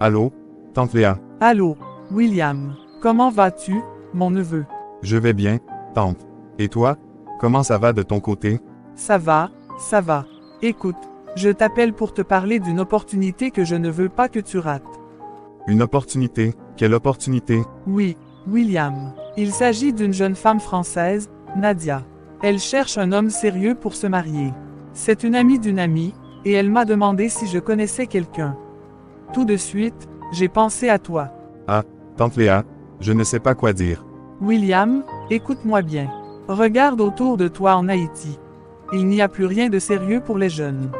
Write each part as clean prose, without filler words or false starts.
Allô, tante Léa. Allô, William. Comment vas-tu, mon neveu? Je vais bien, tante. Et toi, comment ça va de ton côté? Ça va, ça va. Écoute, je t'appelle pour te parler d'une opportunité que je ne veux pas que tu rates. Une opportunité? Quelle opportunité? Oui, William. Il s'agit d'une jeune femme française, Nadia. Elle cherche un homme sérieux pour se marier. C'est une amie d'une amie, et elle m'a demandé si je connaissais quelqu'un. Tout de suite, j'ai pensé à toi. Ah, tante Léa, je ne sais pas quoi dire. William, écoute-moi bien. Regarde autour de toi en Haïti. Il n'y a plus rien de sérieux pour les jeunes.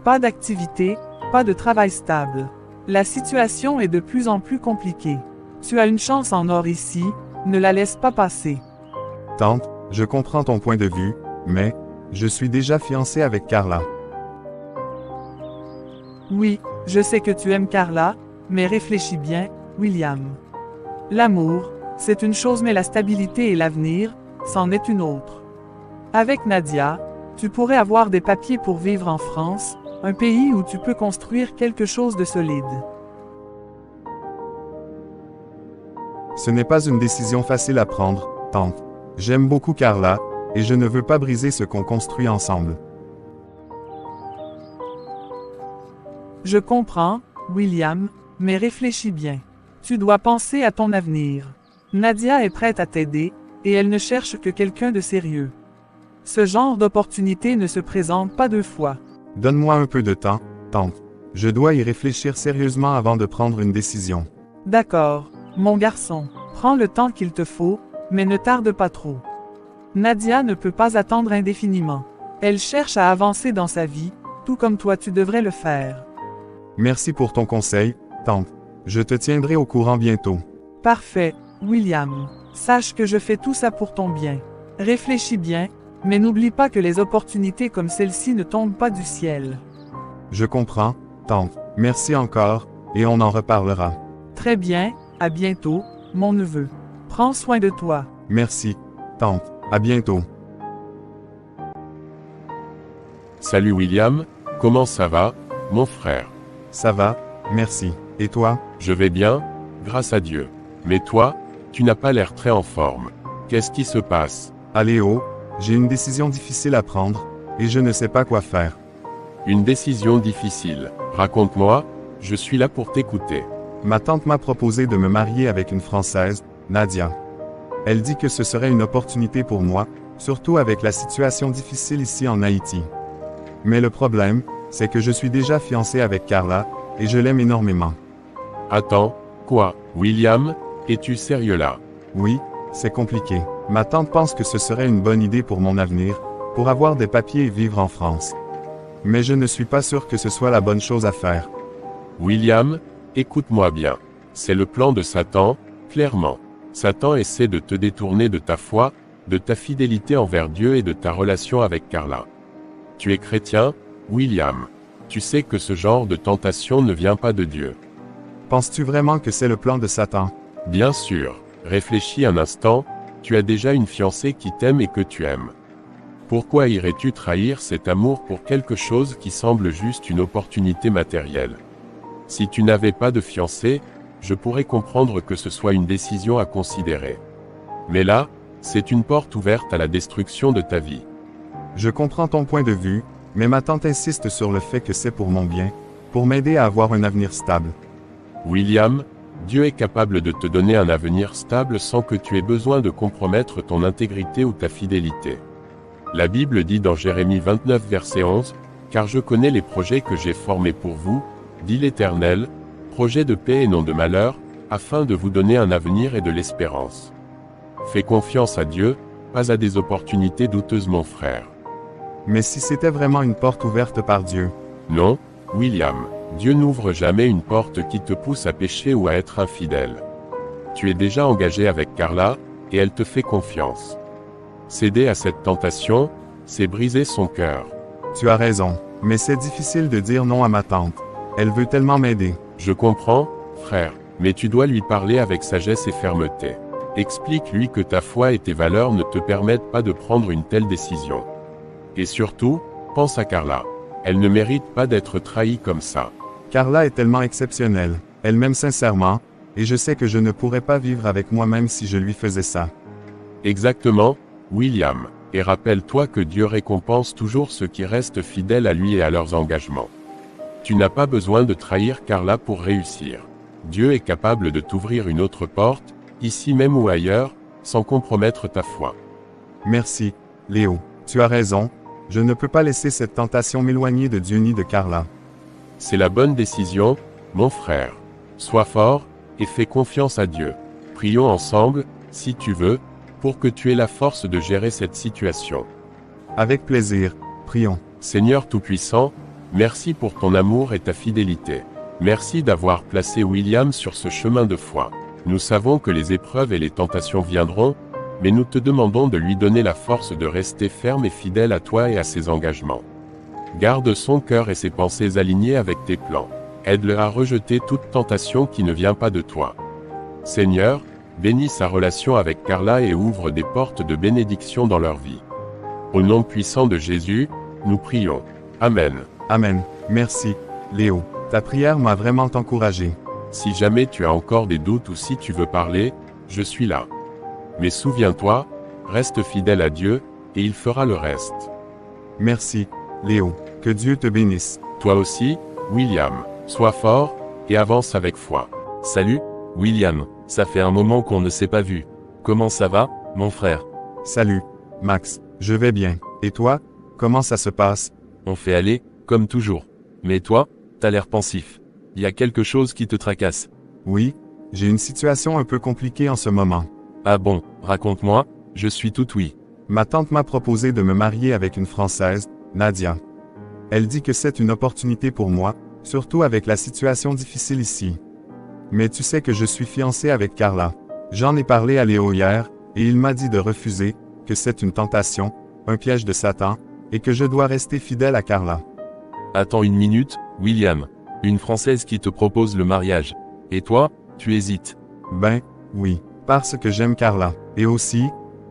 Pas d'activité, pas de travail stable. La situation est de plus en plus compliquée. Tu as une chance en or ici, ne la laisse pas passer. Tante, je comprends ton point de vue, mais je suis déjà fiancé avec Carla. Oui, je sais que tu aimes Carla, mais réfléchis bien, William. L'amour, c'est une chose mais la stabilité et l'avenir, c'en est une autre. Avec Nadia, tu pourrais avoir des papiers pour vivre en France, un pays où tu peux construire quelque chose de solide. Ce n'est pas une décision facile à prendre, tante. J'aime beaucoup Carla, et je ne veux pas briser ce qu'on construit ensemble. Je comprends, William, mais réfléchis bien. Tu dois penser à ton avenir. Nadia est prête à t'aider, et elle ne cherche que quelqu'un de sérieux. Ce genre d'opportunité ne se présente pas deux fois. Donne-moi un peu de temps, tante. Je dois y réfléchir sérieusement avant de prendre une décision. D'accord, mon garçon, prends le temps qu'il te faut, mais ne tarde pas trop. Nadia ne peut pas attendre indéfiniment. Elle cherche à avancer dans sa vie, tout comme toi tu devrais le faire. Merci pour ton conseil, tante. Je te tiendrai au courant bientôt. Parfait, William. Sache que je fais tout ça pour ton bien. Réfléchis bien, mais n'oublie pas que les opportunités comme celle-ci ne tombent pas du ciel. Je comprends, tante. Merci encore, et on en reparlera. Très bien, à bientôt, mon neveu. Prends soin de toi. Merci, tante. À bientôt. Salut William, comment ça va, mon frère? Ça va, merci. Et toi? Je vais bien, grâce à Dieu. Mais toi, tu n'as pas l'air très en forme. Qu'est-ce qui se passe? Léo, j'ai une décision difficile à prendre, et je ne sais pas quoi faire. Une décision difficile. Raconte-moi, je suis là pour t'écouter. Ma tante m'a proposé de me marier avec une Française, Nadia. Elle dit que ce serait une opportunité pour moi, surtout avec la situation difficile ici en Haïti. Mais le problème, c'est que je suis déjà fiancé avec Carla, et je l'aime énormément. Attends, quoi, William, es-tu sérieux là? Oui, c'est compliqué. Ma tante pense que ce serait une bonne idée pour mon avenir, pour avoir des papiers et vivre en France. Mais je ne suis pas sûr que ce soit la bonne chose à faire. William, écoute-moi bien. C'est le plan de Satan, clairement. Satan essaie de te détourner de ta foi, de ta fidélité envers Dieu et de ta relation avec Carla. Tu es chrétien, William. Tu sais que ce genre de tentation ne vient pas de Dieu. Penses-tu vraiment que c'est le plan de Satan? Bien sûr. Réfléchis un instant, tu as déjà une fiancée qui t'aime et que tu aimes. Pourquoi irais-tu trahir cet amour pour quelque chose qui semble juste une opportunité matérielle? Si tu n'avais pas de fiancée, je pourrais comprendre que ce soit une décision à considérer. Mais là, c'est une porte ouverte à la destruction de ta vie. Je comprends ton point de vue, mais ma tante insiste sur le fait que c'est pour mon bien, pour m'aider à avoir un avenir stable. William, Dieu est capable de te donner un avenir stable sans que tu aies besoin de compromettre ton intégrité ou ta fidélité. La Bible dit dans Jérémie 29 verset 11, « Car je connais les projets que j'ai formés pour vous, dit l'Éternel, projets de paix et non de malheur, afin de vous donner un avenir et de l'espérance. » Fais confiance à Dieu, pas à des opportunités douteuses mon frère. Mais si c'était vraiment une porte ouverte par Dieu? Non, William, Dieu n'ouvre jamais une porte qui te pousse à pécher ou à être infidèle. Tu es déjà engagé avec Carla, et elle te fait confiance. Céder à cette tentation, c'est briser son cœur. Tu as raison, mais c'est difficile de dire non à ma tante. Elle veut tellement m'aider. Je comprends, frère, mais tu dois lui parler avec sagesse et fermeté. Explique-lui que ta foi et tes valeurs ne te permettent pas de prendre une telle décision. Et surtout, pense à Carla. Elle ne mérite pas d'être trahie comme ça. Carla est tellement exceptionnelle. Elle m'aime sincèrement, et je sais que je ne pourrais pas vivre avec moi-même si je lui faisais ça. Exactement, William. Et rappelle-toi que Dieu récompense toujours ceux qui restent fidèles à lui et à leurs engagements. Tu n'as pas besoin de trahir Carla pour réussir. Dieu est capable de t'ouvrir une autre porte, ici même ou ailleurs, sans compromettre ta foi. Merci, Léo. Tu as raison, je ne peux pas laisser cette tentation m'éloigner de Dieu ni de Carla. C'est la bonne décision, mon frère. Sois fort, et fais confiance à Dieu. Prions ensemble, si tu veux, pour que tu aies la force de gérer cette situation. Avec plaisir, prions. Seigneur Tout-Puissant, merci pour ton amour et ta fidélité. Merci d'avoir placé William sur ce chemin de foi. Nous savons que les épreuves et les tentations viendront, mais nous te demandons de lui donner la force de rester ferme et fidèle à toi et à ses engagements. Garde son cœur et ses pensées alignées avec tes plans. Aide-le à rejeter toute tentation qui ne vient pas de toi. Seigneur, bénis sa relation avec Carla et ouvre des portes de bénédiction dans leur vie. Au nom puissant de Jésus, nous prions. Amen. Amen. Merci, Léo. Ta prière m'a vraiment encouragé. Si jamais tu as encore des doutes ou si tu veux parler, je suis là. Mais souviens-toi, reste fidèle à Dieu, et il fera le reste. Merci, Léo. Que Dieu te bénisse. Toi aussi, William. Sois fort, et avance avec foi. Salut, William. Ça fait un moment qu'on ne s'est pas vu. Comment ça va, mon frère? Salut, Max. Je vais bien. Et toi, comment ça se passe? On fait aller, comme toujours. Mais toi, t'as l'air pensif. Y a quelque chose qui te tracasse? Oui, j'ai une situation un peu compliquée en ce moment. Ah bon, raconte-moi, je suis tout oui. Ma tante m'a proposé de me marier avec une Française, Nadia. Elle dit que c'est une opportunité pour moi, surtout avec la situation difficile ici. Mais tu sais que je suis fiancé avec Carla. J'en ai parlé à Léo hier, et il m'a dit de refuser, que c'est une tentation, un piège de Satan, et que je dois rester fidèle à Carla. Attends une minute, William. Une Française qui te propose le mariage. Et toi, tu hésites. Ben, oui, parce que j'aime Carla. Et aussi,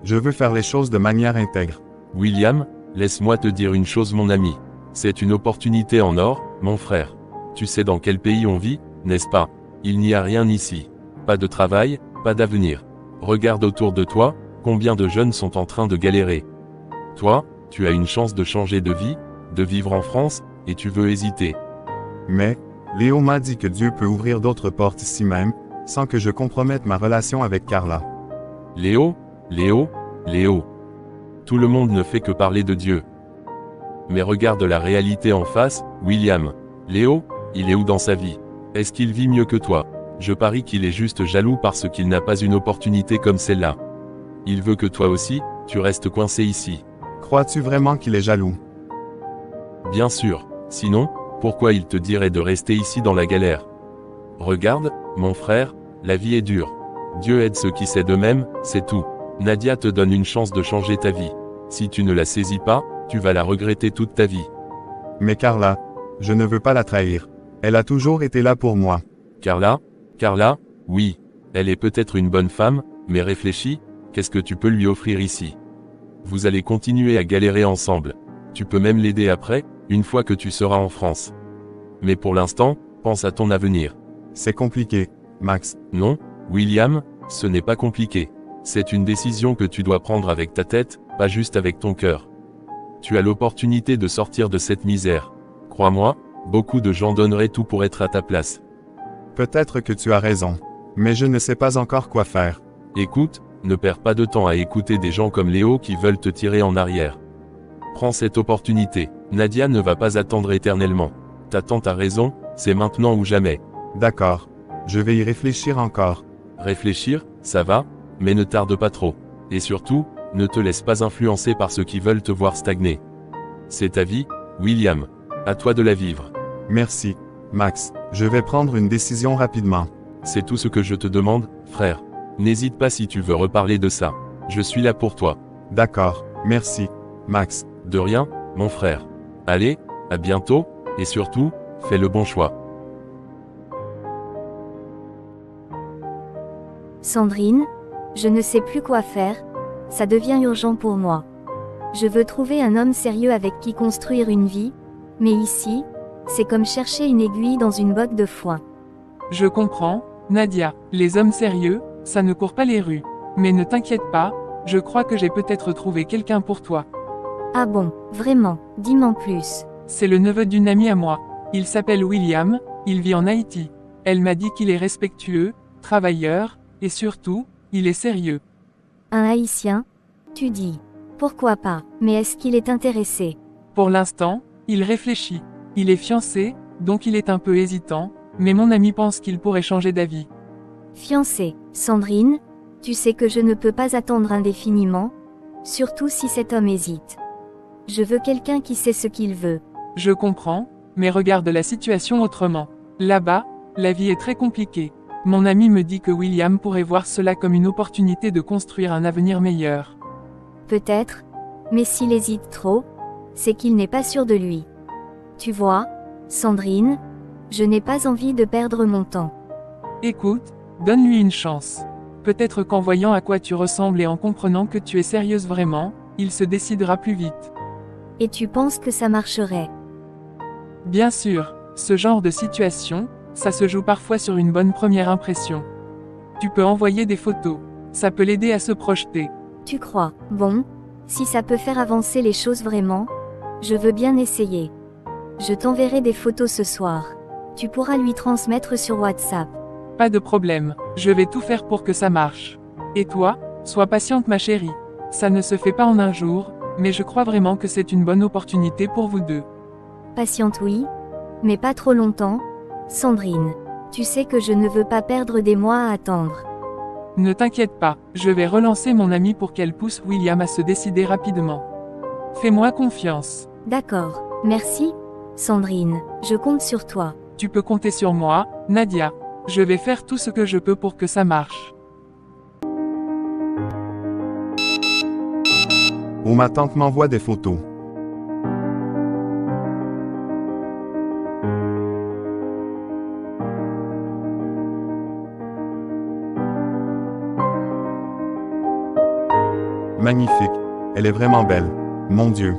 je veux faire les choses de manière intègre. William, laisse-moi te dire une chose mon ami. C'est une opportunité en or, mon frère. Tu sais dans quel pays on vit, n'est-ce pas? Il n'y a rien ici. Pas de travail, pas d'avenir. Regarde autour de toi, combien de jeunes sont en train de galérer. Toi, tu as une chance de changer de vie, de vivre en France, et tu veux hésiter. Mais, Léo m'a dit que Dieu peut ouvrir d'autres portes ici même, sans que je compromette ma relation avec Carla. Léo, Léo, Léo. Tout le monde ne fait que parler de Dieu. Mais regarde la réalité en face, William. Léo, il est où dans sa vie? Est-ce qu'il vit mieux que toi? Je parie qu'il est juste jaloux parce qu'il n'a pas une opportunité comme celle-là. Il veut que toi aussi, tu restes coincé ici. Crois-tu vraiment qu'il est jaloux? Bien sûr, sinon, pourquoi il te dirait de rester ici dans la galère? Regarde, mon frère, la vie est dure. Dieu aide ceux qui s'aident eux-mêmes, c'est tout. Nadia te donne une chance de changer ta vie. Si tu ne la saisis pas, tu vas la regretter toute ta vie. Mais Carla, je ne veux pas la trahir. Elle a toujours été là pour moi. Carla, oui, elle est peut-être une bonne femme, mais réfléchis, qu'est-ce que tu peux lui offrir ici? Vous allez continuer à galérer ensemble. Tu peux même l'aider après, une fois que tu seras en France. Mais pour l'instant, pense à ton avenir. C'est compliqué, Max. Non, William, ce n'est pas compliqué. C'est une décision que tu dois prendre avec ta tête, pas juste avec ton cœur. Tu as l'opportunité de sortir de cette misère. Crois-moi, beaucoup de gens donneraient tout pour être à ta place. Peut-être que tu as raison. Mais je ne sais pas encore quoi faire. Écoute, ne perds pas de temps à écouter des gens comme Léo qui veulent te tirer en arrière. Prends cette opportunité. Nadia ne va pas attendre éternellement. Ta tante a raison, c'est maintenant ou jamais. D'accord. Je vais y réfléchir encore. Réfléchir, ça va, mais ne tarde pas trop. Et surtout, ne te laisse pas influencer par ceux qui veulent te voir stagner. C'est ta vie, William. À toi de la vivre. Merci, Max. Je vais prendre une décision rapidement. C'est tout ce que je te demande, frère. N'hésite pas si tu veux reparler de ça. Je suis là pour toi. D'accord. Merci, Max. De rien, mon frère. Allez, à bientôt, et surtout, fais le bon choix. Sandrine, je ne sais plus quoi faire, ça devient urgent pour moi. Je veux trouver un homme sérieux avec qui construire une vie, mais ici, c'est comme chercher une aiguille dans une botte de foin. Je comprends, Nadia, les hommes sérieux, ça ne court pas les rues. Mais ne t'inquiète pas, je crois que j'ai peut-être trouvé quelqu'un pour toi. Ah bon, vraiment, dis-m'en plus. C'est le neveu d'une amie à moi. Il s'appelle William, il vit en Haïti. Elle m'a dit qu'il est respectueux, travailleur, et surtout, il est sérieux. Un Haïtien? Tu dis. Pourquoi pas, mais est-ce qu'il est intéressé? Pour l'instant, il réfléchit. Il est fiancé, donc il est un peu hésitant, mais mon ami pense qu'il pourrait changer d'avis. Fiancé, Sandrine? Tu sais que je ne peux pas attendre indéfiniment, surtout si cet homme hésite. Je veux quelqu'un qui sait ce qu'il veut. Je comprends, mais regarde la situation autrement. Là-bas, la vie est très compliquée. Mon ami me dit que William pourrait voir cela comme une opportunité de construire un avenir meilleur. Peut-être, mais s'il hésite trop, c'est qu'il n'est pas sûr de lui. Tu vois, Sandrine, je n'ai pas envie de perdre mon temps. Écoute, donne-lui une chance. Peut-être qu'en voyant à quoi tu ressembles et en comprenant que tu es sérieuse vraiment, il se décidera plus vite. Et tu penses que ça marcherait? Bien sûr, ce genre de situation, ça se joue parfois sur une bonne première impression. Tu peux envoyer des photos. Ça peut l'aider à se projeter. Tu crois? Bon, si ça peut faire avancer les choses vraiment, je veux bien essayer. Je t'enverrai des photos ce soir. Tu pourras lui transmettre sur WhatsApp. Pas de problème, je vais tout faire pour que ça marche. Et toi, sois patiente ma chérie. Ça ne se fait pas en un jour, mais je crois vraiment que c'est une bonne opportunité pour vous deux. Patiente oui, mais pas trop longtemps, Sandrine. Tu sais que je ne veux pas perdre des mois à attendre. Ne t'inquiète pas, je vais relancer mon amie pour qu'elle pousse William à se décider rapidement. Fais-moi confiance. D'accord, merci, Sandrine, je compte sur toi. Tu peux compter sur moi, Nadia. Je vais faire tout ce que je peux pour que ça marche. Oh, ma tante m'envoie des photos. Magnifique. Elle est vraiment belle. Mon Dieu.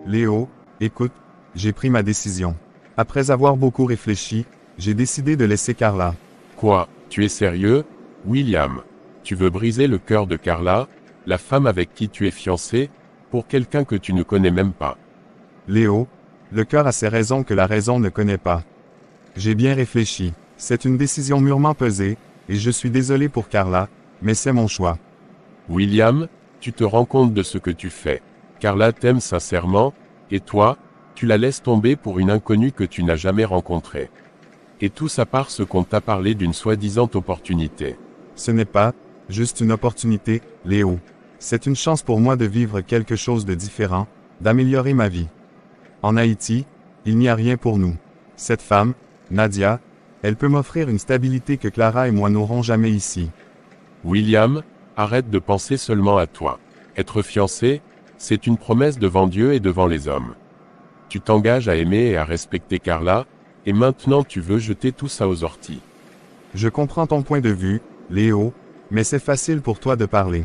Léo, écoute, j'ai pris ma décision. Après avoir beaucoup réfléchi, j'ai décidé de laisser Carla. Quoi, tu es sérieux, William? Tu veux briser le cœur de Carla, la femme avec qui tu es fiancé, pour quelqu'un que tu ne connais même pas? Léo, le cœur a ses raisons que la raison ne connaît pas. J'ai bien réfléchi. C'est une décision mûrement pesée, et je suis désolé pour Carla, mais c'est mon choix. William, tu te rends compte de ce que tu fais. Carla t'aime sincèrement, et toi, tu la laisses tomber pour une inconnue que tu n'as jamais rencontrée. Et tout ça parce qu'on t'a parlé d'une soi-disant opportunité. Ce n'est pas juste une opportunité, Léo. C'est une chance pour moi de vivre quelque chose de différent, d'améliorer ma vie. En Haïti, il n'y a rien pour nous. Cette femme, Nadia, elle peut m'offrir une stabilité que Clara et moi n'aurons jamais ici. William, arrête de penser seulement à toi. Être fiancé, c'est une promesse devant Dieu et devant les hommes. Tu t'engages à aimer et à respecter Carla, et maintenant tu veux jeter tout ça aux orties. Je comprends ton point de vue, Léo, mais c'est facile pour toi de parler.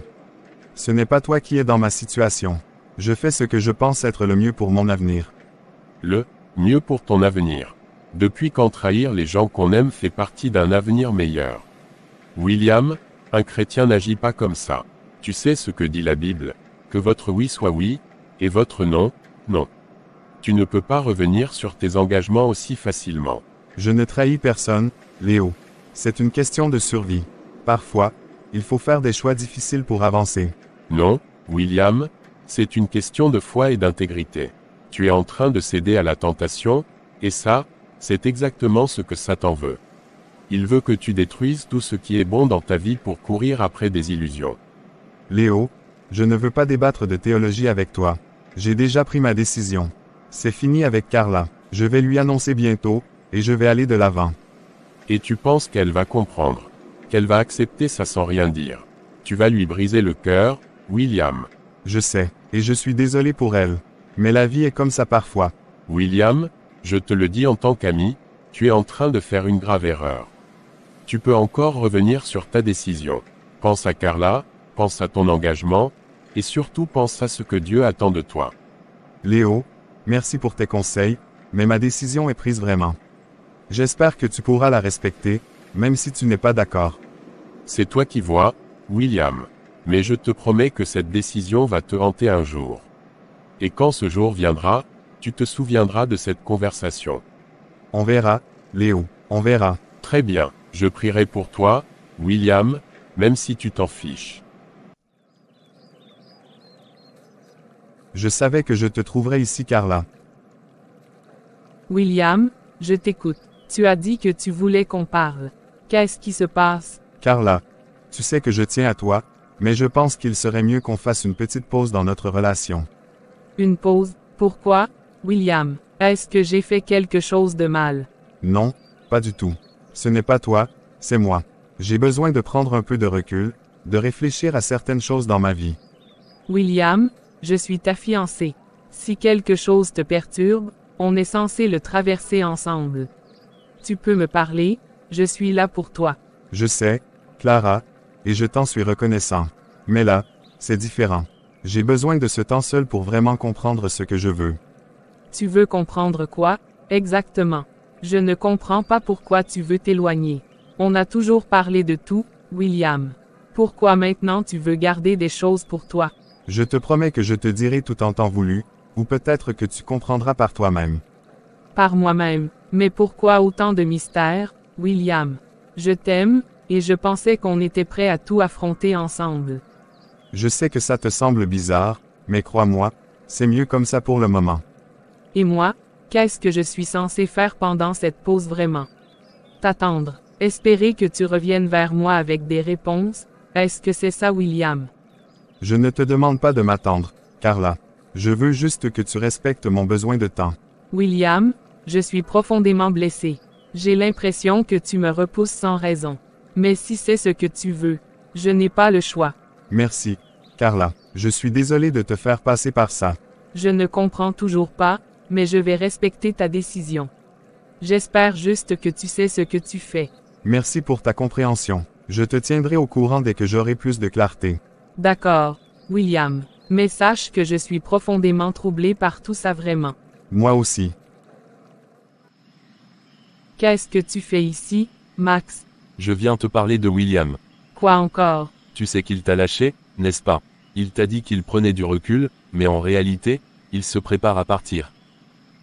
Ce n'est pas toi qui es dans ma situation. Je fais ce que je pense être le mieux pour mon avenir. Le mieux pour ton avenir. Depuis quand trahir les gens qu'on aime fait partie d'un avenir meilleur? William, un chrétien n'agit pas comme ça. Tu sais ce que dit la Bible, que votre oui soit oui, et votre non, non. Tu ne peux pas revenir sur tes engagements aussi facilement. Je ne trahis personne, Léo. C'est une question de survie. Parfois, il faut faire des choix difficiles pour avancer. Non, William, c'est une question de foi et d'intégrité. Tu es en train de céder à la tentation, et ça, c'est exactement ce que Satan veut. Il veut que tu détruises tout ce qui est bon dans ta vie pour courir après des illusions. Léo, je ne veux pas débattre de théologie avec toi. J'ai déjà pris ma décision. C'est fini avec Carla. Je vais lui annoncer bientôt, et je vais aller de l'avant. Et tu penses qu'elle va comprendre, qu'elle va accepter ça sans rien dire. Tu vas lui briser le cœur, William. Je sais, et je suis désolé pour elle. Mais la vie est comme ça parfois. William, je te le dis en tant qu'ami, tu es en train de faire une grave erreur. Tu peux encore revenir sur ta décision. Pense à Carla, pense à ton engagement, et surtout pense à ce que Dieu attend de toi. Léo, merci pour tes conseils, mais ma décision est prise vraiment. J'espère que tu pourras la respecter, même si tu n'es pas d'accord. C'est toi qui vois, William. Mais je te promets que cette décision va te hanter un jour. Et quand ce jour viendra, tu te souviendras de cette conversation. On verra, Léo, on verra. Très bien, je prierai pour toi, William, même si tu t'en fiches. Je savais que je te trouverais ici, Carla. William, je t'écoute. Tu as dit que tu voulais qu'on parle. Qu'est-ce qui se passe? Carla, tu sais que je tiens à toi, mais je pense qu'il serait mieux qu'on fasse une petite pause dans notre relation. Une pause? Pourquoi, William? Est-ce que j'ai fait quelque chose de mal? Non, pas du tout. Ce n'est pas toi, c'est moi. J'ai besoin de prendre un peu de recul, de réfléchir à certaines choses dans ma vie. William, je suis ta fiancée. Si quelque chose te perturbe, on est censé le traverser ensemble. Tu peux me parler, je suis là pour toi. Je sais, Clara, et je t'en suis reconnaissant. Mais là, c'est différent. J'ai besoin de ce temps seul pour vraiment comprendre ce que je veux. Tu veux comprendre quoi, exactement? Je ne comprends pas pourquoi tu veux t'éloigner. On a toujours parlé de tout, William. Pourquoi maintenant tu veux garder des choses pour toi? Je te promets que je te dirai tout en temps voulu, ou peut-être que tu comprendras par toi-même. Par moi-même. Mais pourquoi autant de mystère, William? Je t'aime, et je pensais qu'on était prêt à tout affronter ensemble. Je sais que ça te semble bizarre, mais crois-moi, c'est mieux comme ça pour le moment. Et moi, qu'est-ce que je suis censé faire pendant cette pause vraiment? T'attendre. Espérer que tu reviennes vers moi avec des réponses, est-ce que c'est ça, William? Je ne te demande pas de m'attendre, Carla. Je veux juste que tu respectes mon besoin de temps. William, je suis profondément blessé. J'ai l'impression que tu me repousses sans raison. Mais si c'est ce que tu veux, je n'ai pas le choix. Merci, Carla. Je suis désolé de te faire passer par ça. Je ne comprends toujours pas, mais je vais respecter ta décision. J'espère juste que tu sais ce que tu fais. Merci pour ta compréhension. Je te tiendrai au courant dès que j'aurai plus de clarté. D'accord, William. Mais sache que je suis profondément troublé par tout ça vraiment. Moi aussi. Qu'est-ce que tu fais ici, Max? Je viens te parler de William. Quoi encore? Tu sais qu'il t'a lâché, n'est-ce pas? Il t'a dit qu'il prenait du recul, mais en réalité, il se prépare à partir.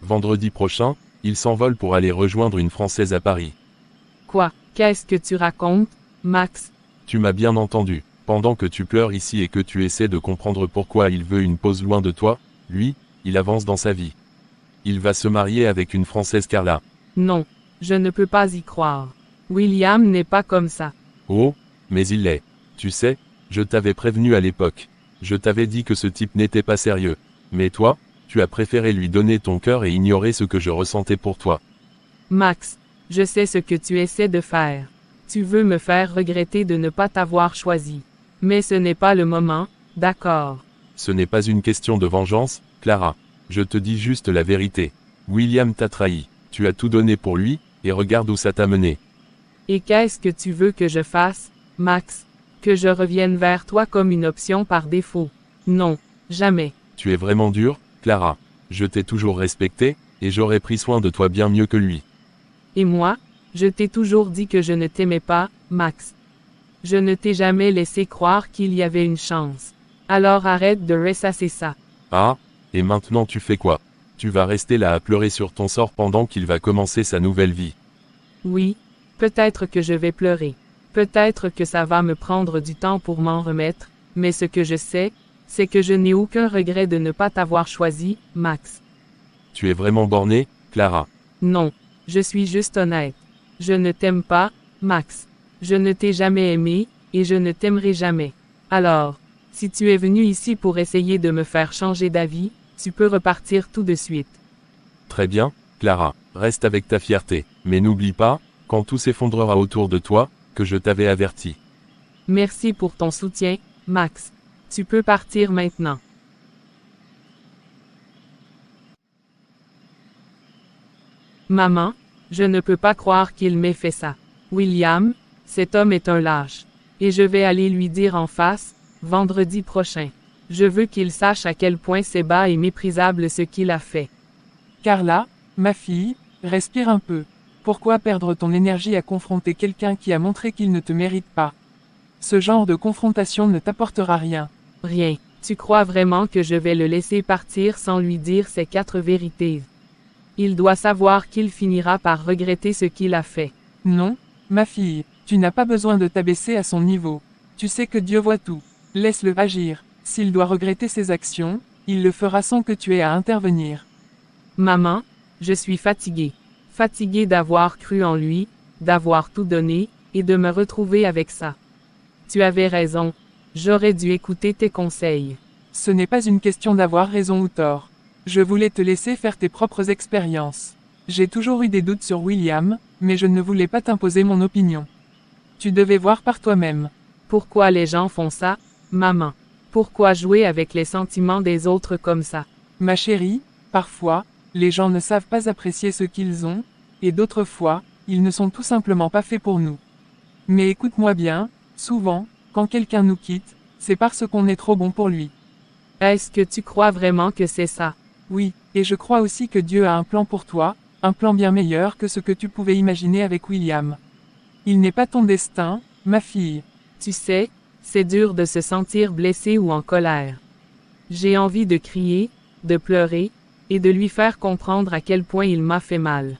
Vendredi prochain, il s'envole pour aller rejoindre une Française à Paris. Quoi? Qu'est-ce que tu racontes, Max? Tu m'as bien entendu. Pendant que tu pleures ici et que tu essaies de comprendre pourquoi il veut une pause loin de toi, lui, il avance dans sa vie. Il va se marier avec une Française, Carla. Non, je ne peux pas y croire. William n'est pas comme ça. Oh, mais il l'est. Tu sais, je t'avais prévenu à l'époque. Je t'avais dit que ce type n'était pas sérieux. Mais toi, tu as préféré lui donner ton cœur et ignorer ce que je ressentais pour toi. Max, je sais ce que tu essaies de faire. Tu veux me faire regretter de ne pas t'avoir choisi. Mais ce n'est pas le moment, d'accord. Ce n'est pas une question de vengeance, Clara. Je te dis juste la vérité. William t'a trahi. Tu as tout donné pour lui, et regarde où ça t'a mené. Et qu'est-ce que tu veux que je fasse, Max? Que je revienne vers toi comme une option par défaut? Non, jamais. Tu es vraiment dur, Clara. Je t'ai toujours respecté, et j'aurais pris soin de toi bien mieux que lui. Et moi, je t'ai toujours dit que je ne t'aimais pas, Max. Je ne t'ai jamais laissé croire qu'il y avait une chance. Alors arrête de ressasser ça. Ah, et maintenant tu fais quoi? Tu vas rester là à pleurer sur ton sort pendant qu'il va commencer sa nouvelle vie. Oui, peut-être que je vais pleurer. Peut-être que ça va me prendre du temps pour m'en remettre, mais ce que je sais, c'est que je n'ai aucun regret de ne pas t'avoir choisi, Max. Tu es vraiment bornée, Clara. Non, je suis juste honnête. Je ne t'aime pas, Max. Je ne t'ai jamais aimé, et je ne t'aimerai jamais. Alors, si tu es venu ici pour essayer de me faire changer d'avis, tu peux repartir tout de suite. Très bien, Clara, reste avec ta fierté, mais n'oublie pas, quand tout s'effondrera autour de toi, que je t'avais averti. Merci pour ton soutien, Max. Tu peux partir maintenant. Maman, je ne peux pas croire qu'il m'ait fait ça. William, cet homme est un lâche. Et je vais aller lui dire en face, vendredi prochain. Je veux qu'il sache à quel point c'est bas et méprisable ce qu'il a fait. Carla, ma fille, respire un peu. Pourquoi perdre ton énergie à confronter quelqu'un qui a montré qu'il ne te mérite pas? Ce genre de confrontation ne t'apportera rien. Rien. Tu crois vraiment que je vais le laisser partir sans lui dire ces 4 vérités? Il doit savoir qu'il finira par regretter ce qu'il a fait. Non, ma fille, tu n'as pas besoin de t'abaisser à son niveau. Tu sais que Dieu voit tout. Laisse-le agir. S'il doit regretter ses actions, il le fera sans que tu aies à intervenir. Maman, je suis fatiguée. Fatiguée d'avoir cru en lui, d'avoir tout donné, et de me retrouver avec ça. Tu avais raison. J'aurais dû écouter tes conseils. Ce n'est pas une question d'avoir raison ou tort. Je voulais te laisser faire tes propres expériences. J'ai toujours eu des doutes sur William, mais je ne voulais pas t'imposer mon opinion. Tu devais voir par toi-même. Pourquoi les gens font ça, maman? Pourquoi jouer avec les sentiments des autres comme ça? Ma chérie, parfois, les gens ne savent pas apprécier ce qu'ils ont, et d'autres fois, ils ne sont tout simplement pas faits pour nous. Mais écoute-moi bien, souvent, quand quelqu'un nous quitte, c'est parce qu'on est trop bon pour lui. Est-ce que tu crois vraiment que c'est ça? Oui, et je crois aussi que Dieu a un plan pour toi, un plan bien meilleur que ce que tu pouvais imaginer avec William. Il n'est pas ton destin, ma fille. Tu sais, c'est dur de se sentir blessé ou en colère. J'ai envie de crier, de pleurer, et de lui faire comprendre à quel point il m'a fait mal.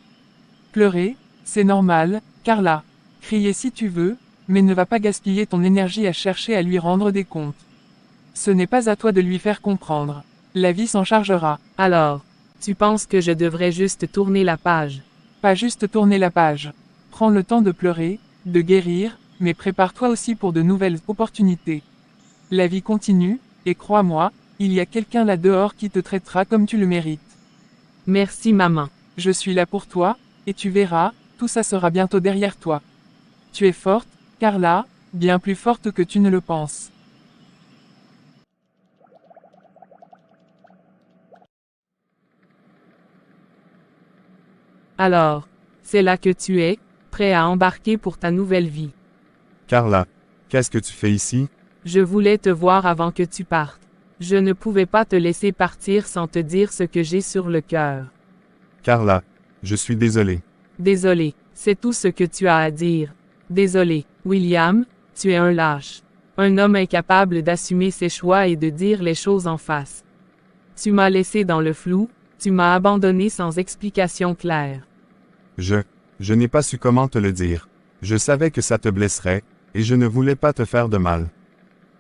Pleurer, c'est normal, Carla. Crier si tu veux, mais ne va pas gaspiller ton énergie à chercher à lui rendre des comptes. Ce n'est pas à toi de lui faire comprendre. La vie s'en chargera. Alors, tu penses que je devrais juste tourner la page? Pas juste tourner la page. Prends le temps de pleurer, de guérir, mais prépare-toi aussi pour de nouvelles opportunités. La vie continue, et crois-moi, il y a quelqu'un là dehors qui te traitera comme tu le mérites. Merci maman. Je suis là pour toi, et tu verras, tout ça sera bientôt derrière toi. Tu es forte, Carla, bien plus forte que tu ne le penses. Alors, c'est là que tu es, prêt à embarquer pour ta nouvelle vie. Carla, qu'est-ce que tu fais ici? Je voulais te voir avant que tu partes. Je ne pouvais pas te laisser partir sans te dire ce que j'ai sur le cœur. Carla, je suis désolé. Désolé, c'est tout ce que tu as à dire. Désolé, William, tu es un lâche. Un homme incapable d'assumer ses choix et de dire les choses en face. Tu m'as laissé dans le flou, tu m'as abandonné sans explication claire. Je n'ai pas su comment te le dire. Je savais que ça te blesserait, et je ne voulais pas te faire de mal.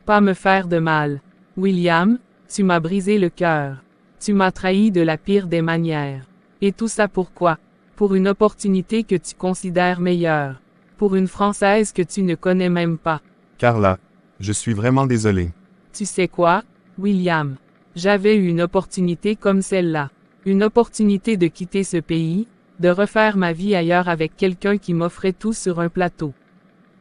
Pas me faire de mal. William, tu m'as brisé le cœur. Tu m'as trahi de la pire des manières. Et tout ça pourquoi? Pour une opportunité que tu considères meilleure. Pour une Française que tu ne connais même pas. Carla, je suis vraiment désolé. Tu sais quoi, William? J'avais eu une opportunité comme celle-là. Une opportunité de quitter ce pays, de refaire ma vie ailleurs avec quelqu'un qui m'offrait tout sur un plateau.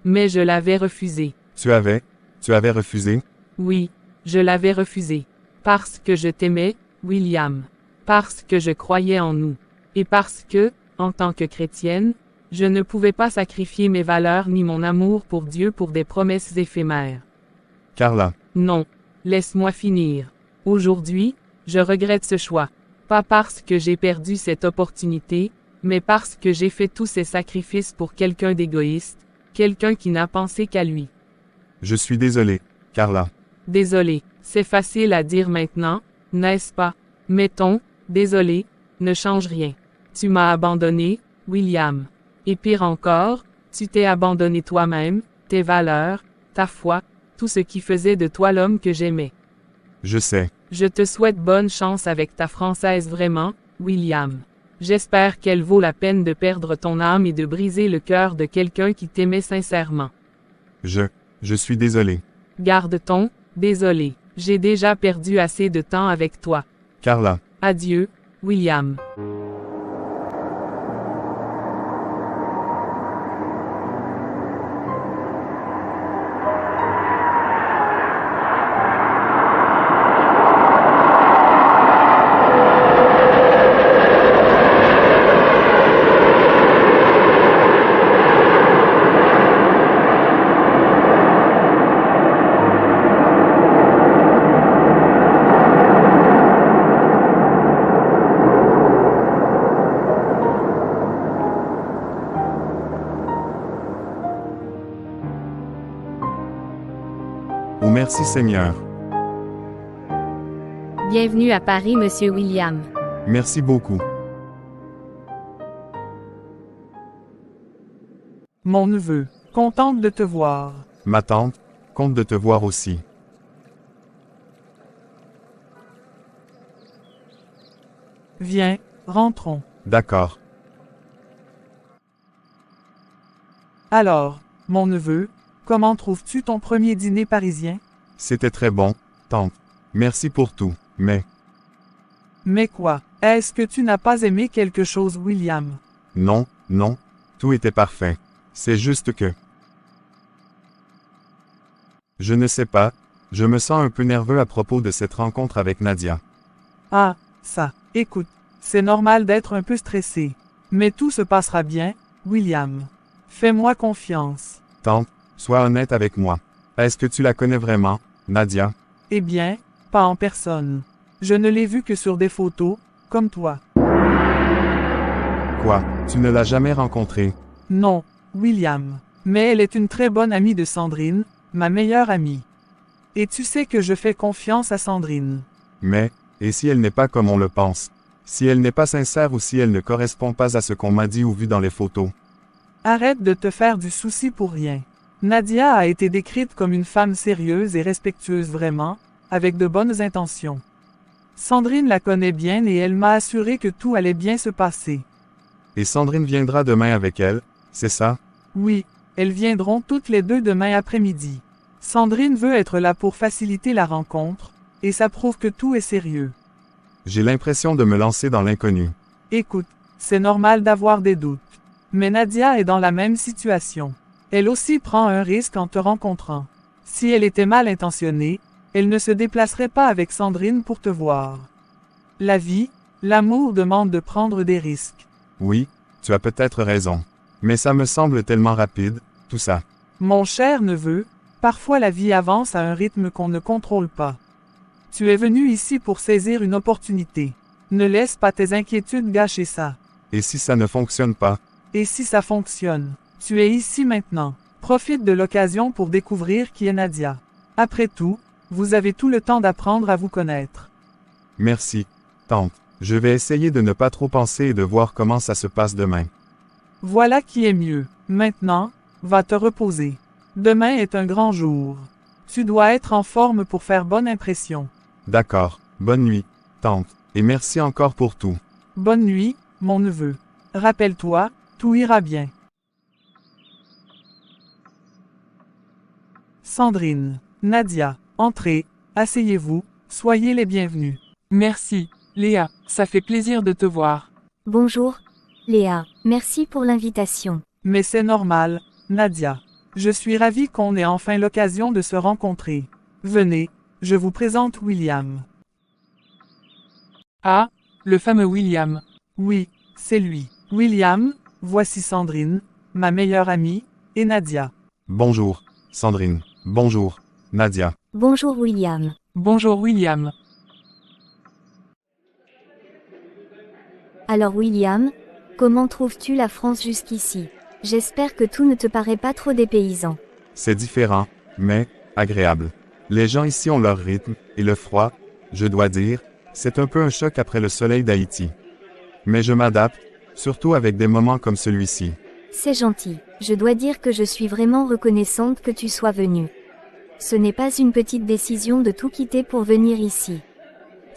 Mais je l'avais refusé. Tu avais refusé? Oui, je l'avais refusé. Parce que je t'aimais, William. Parce que je croyais en nous. Et parce que, en tant que chrétienne, je ne pouvais pas sacrifier mes valeurs ni mon amour pour Dieu pour des promesses éphémères. Carla. Non, laisse-moi finir. Aujourd'hui, je regrette ce choix. Pas parce que j'ai perdu cette opportunité, mais parce que j'ai fait tous ces sacrifices pour quelqu'un d'égoïste, quelqu'un qui n'a pensé qu'à lui. Je suis désolé, Carla. Désolé, c'est facile à dire maintenant, n'est-ce pas? Mettons, désolé, ne change rien. Tu m'as abandonné, William. Et pire encore, tu t'es abandonné toi-même, tes valeurs, ta foi, tout ce qui faisait de toi l'homme que j'aimais. Je sais. Je te souhaite bonne chance avec ta Française vraiment, William. J'espère qu'elle vaut la peine de perdre ton âme et de briser le cœur de quelqu'un qui t'aimait sincèrement. Je suis désolé. Garde ton, désolé. J'ai déjà perdu assez de temps avec toi. Carla. Adieu, William. Merci Seigneur. Bienvenue à Paris, Monsieur William. Merci beaucoup. Mon neveu, contente de te voir. Ma tante, compte de te voir aussi. Viens, rentrons. D'accord. Alors, mon neveu, comment trouves-tu ton premier dîner parisien? C'était très bon, tante. Merci pour tout, mais... Mais quoi? Est-ce que tu n'as pas aimé quelque chose, William? Non, non, tout était parfait. C'est juste que... Je ne sais pas, je me sens un peu nerveux à propos de cette rencontre avec Nadia. Ah, ça, écoute, c'est normal d'être un peu stressé. Mais tout se passera bien, William. Fais-moi confiance. Tante, sois honnête avec moi. Est-ce que tu la connais vraiment, Nadia? Eh bien, pas en personne. Je ne l'ai vue que sur des photos, comme toi. Quoi, tu ne l'as jamais rencontrée? Non, William. Mais elle est une très bonne amie de Sandrine, ma meilleure amie. Et tu sais que je fais confiance à Sandrine. Mais, et si elle n'est pas comme on le pense? Si elle n'est pas sincère ou si elle ne correspond pas à ce qu'on m'a dit ou vu dans les photos? Arrête de te faire du souci pour rien. Nadia a été décrite comme une femme sérieuse et respectueuse vraiment, avec de bonnes intentions. Sandrine la connaît bien et elle m'a assuré que tout allait bien se passer. Et Sandrine viendra demain avec elle, c'est ça? Oui, elles viendront toutes les deux demain après-midi. Sandrine veut être là pour faciliter la rencontre, et ça prouve que tout est sérieux. J'ai l'impression de me lancer dans l'inconnu. Écoute, c'est normal d'avoir des doutes. Mais Nadia est dans la même situation. Elle aussi prend un risque en te rencontrant. Si elle était mal intentionnée, elle ne se déplacerait pas avec Sandrine pour te voir. La vie, l'amour demande de prendre des risques. Oui, tu as peut-être raison. Mais ça me semble tellement rapide, tout ça. Mon cher neveu, parfois la vie avance à un rythme qu'on ne contrôle pas. Tu es venu ici pour saisir une opportunité. Ne laisse pas tes inquiétudes gâcher ça. Et si ça ne fonctionne pas? Et si ça fonctionne? Tu es ici maintenant. Profite de l'occasion pour découvrir qui est Nadia. Après tout, vous avez tout le temps d'apprendre à vous connaître. Merci, tante. Je vais essayer de ne pas trop penser et de voir comment ça se passe demain. Voilà qui est mieux. Maintenant, va te reposer. Demain est un grand jour. Tu dois être en forme pour faire bonne impression. D'accord, bonne nuit, tante, et merci encore pour tout. Bonne nuit, mon neveu. Rappelle-toi, tout ira bien. Sandrine, Nadia, entrez, asseyez-vous, soyez les bienvenus. Merci, Léa, ça fait plaisir de te voir. Bonjour, Léa, merci pour l'invitation. Mais c'est normal, Nadia. Je suis ravie qu'on ait enfin l'occasion de se rencontrer. Venez, je vous présente William. Ah, le fameux William. Oui, c'est lui. William, voici Sandrine, ma meilleure amie, et Nadia. Bonjour, Sandrine. Bonjour, Nadia. Bonjour William. Bonjour William. Alors William, comment trouves-tu la France jusqu'ici? J'espère que tout ne te paraît pas trop dépaysant. C'est différent, mais agréable. Les gens ici ont leur rythme, et le froid, je dois dire, c'est un peu un choc après le soleil d'Haïti. Mais je m'adapte, surtout avec des moments comme celui-ci. C'est gentil. Je dois dire que je suis vraiment reconnaissante que tu sois venu. Ce n'est pas une petite décision de tout quitter pour venir ici.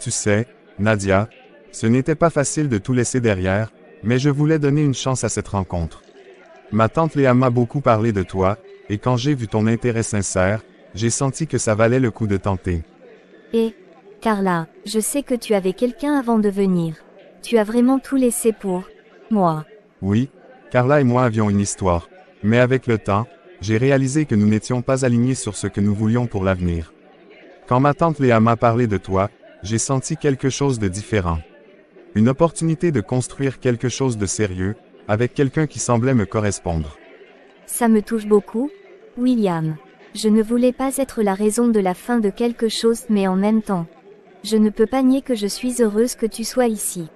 Tu sais, Nadia, ce n'était pas facile de tout laisser derrière, mais je voulais donner une chance à cette rencontre. Ma tante Léa m'a beaucoup parlé de toi, et quand j'ai vu ton intérêt sincère, j'ai senti que ça valait le coup de tenter. Et, Carla, je sais que tu avais quelqu'un avant de venir. Tu as vraiment tout laissé pour moi. Oui, Carla et moi avions une histoire, mais avec le temps, j'ai réalisé que nous n'étions pas alignés sur ce que nous voulions pour l'avenir. Quand ma tante Léa m'a parlé de toi, j'ai senti quelque chose de différent. Une opportunité de construire quelque chose de sérieux, avec quelqu'un qui semblait me correspondre. Ça me touche beaucoup, William. Je ne voulais pas être la raison de la fin de quelque chose, mais en même temps, je ne peux pas nier que je suis heureuse que tu sois ici.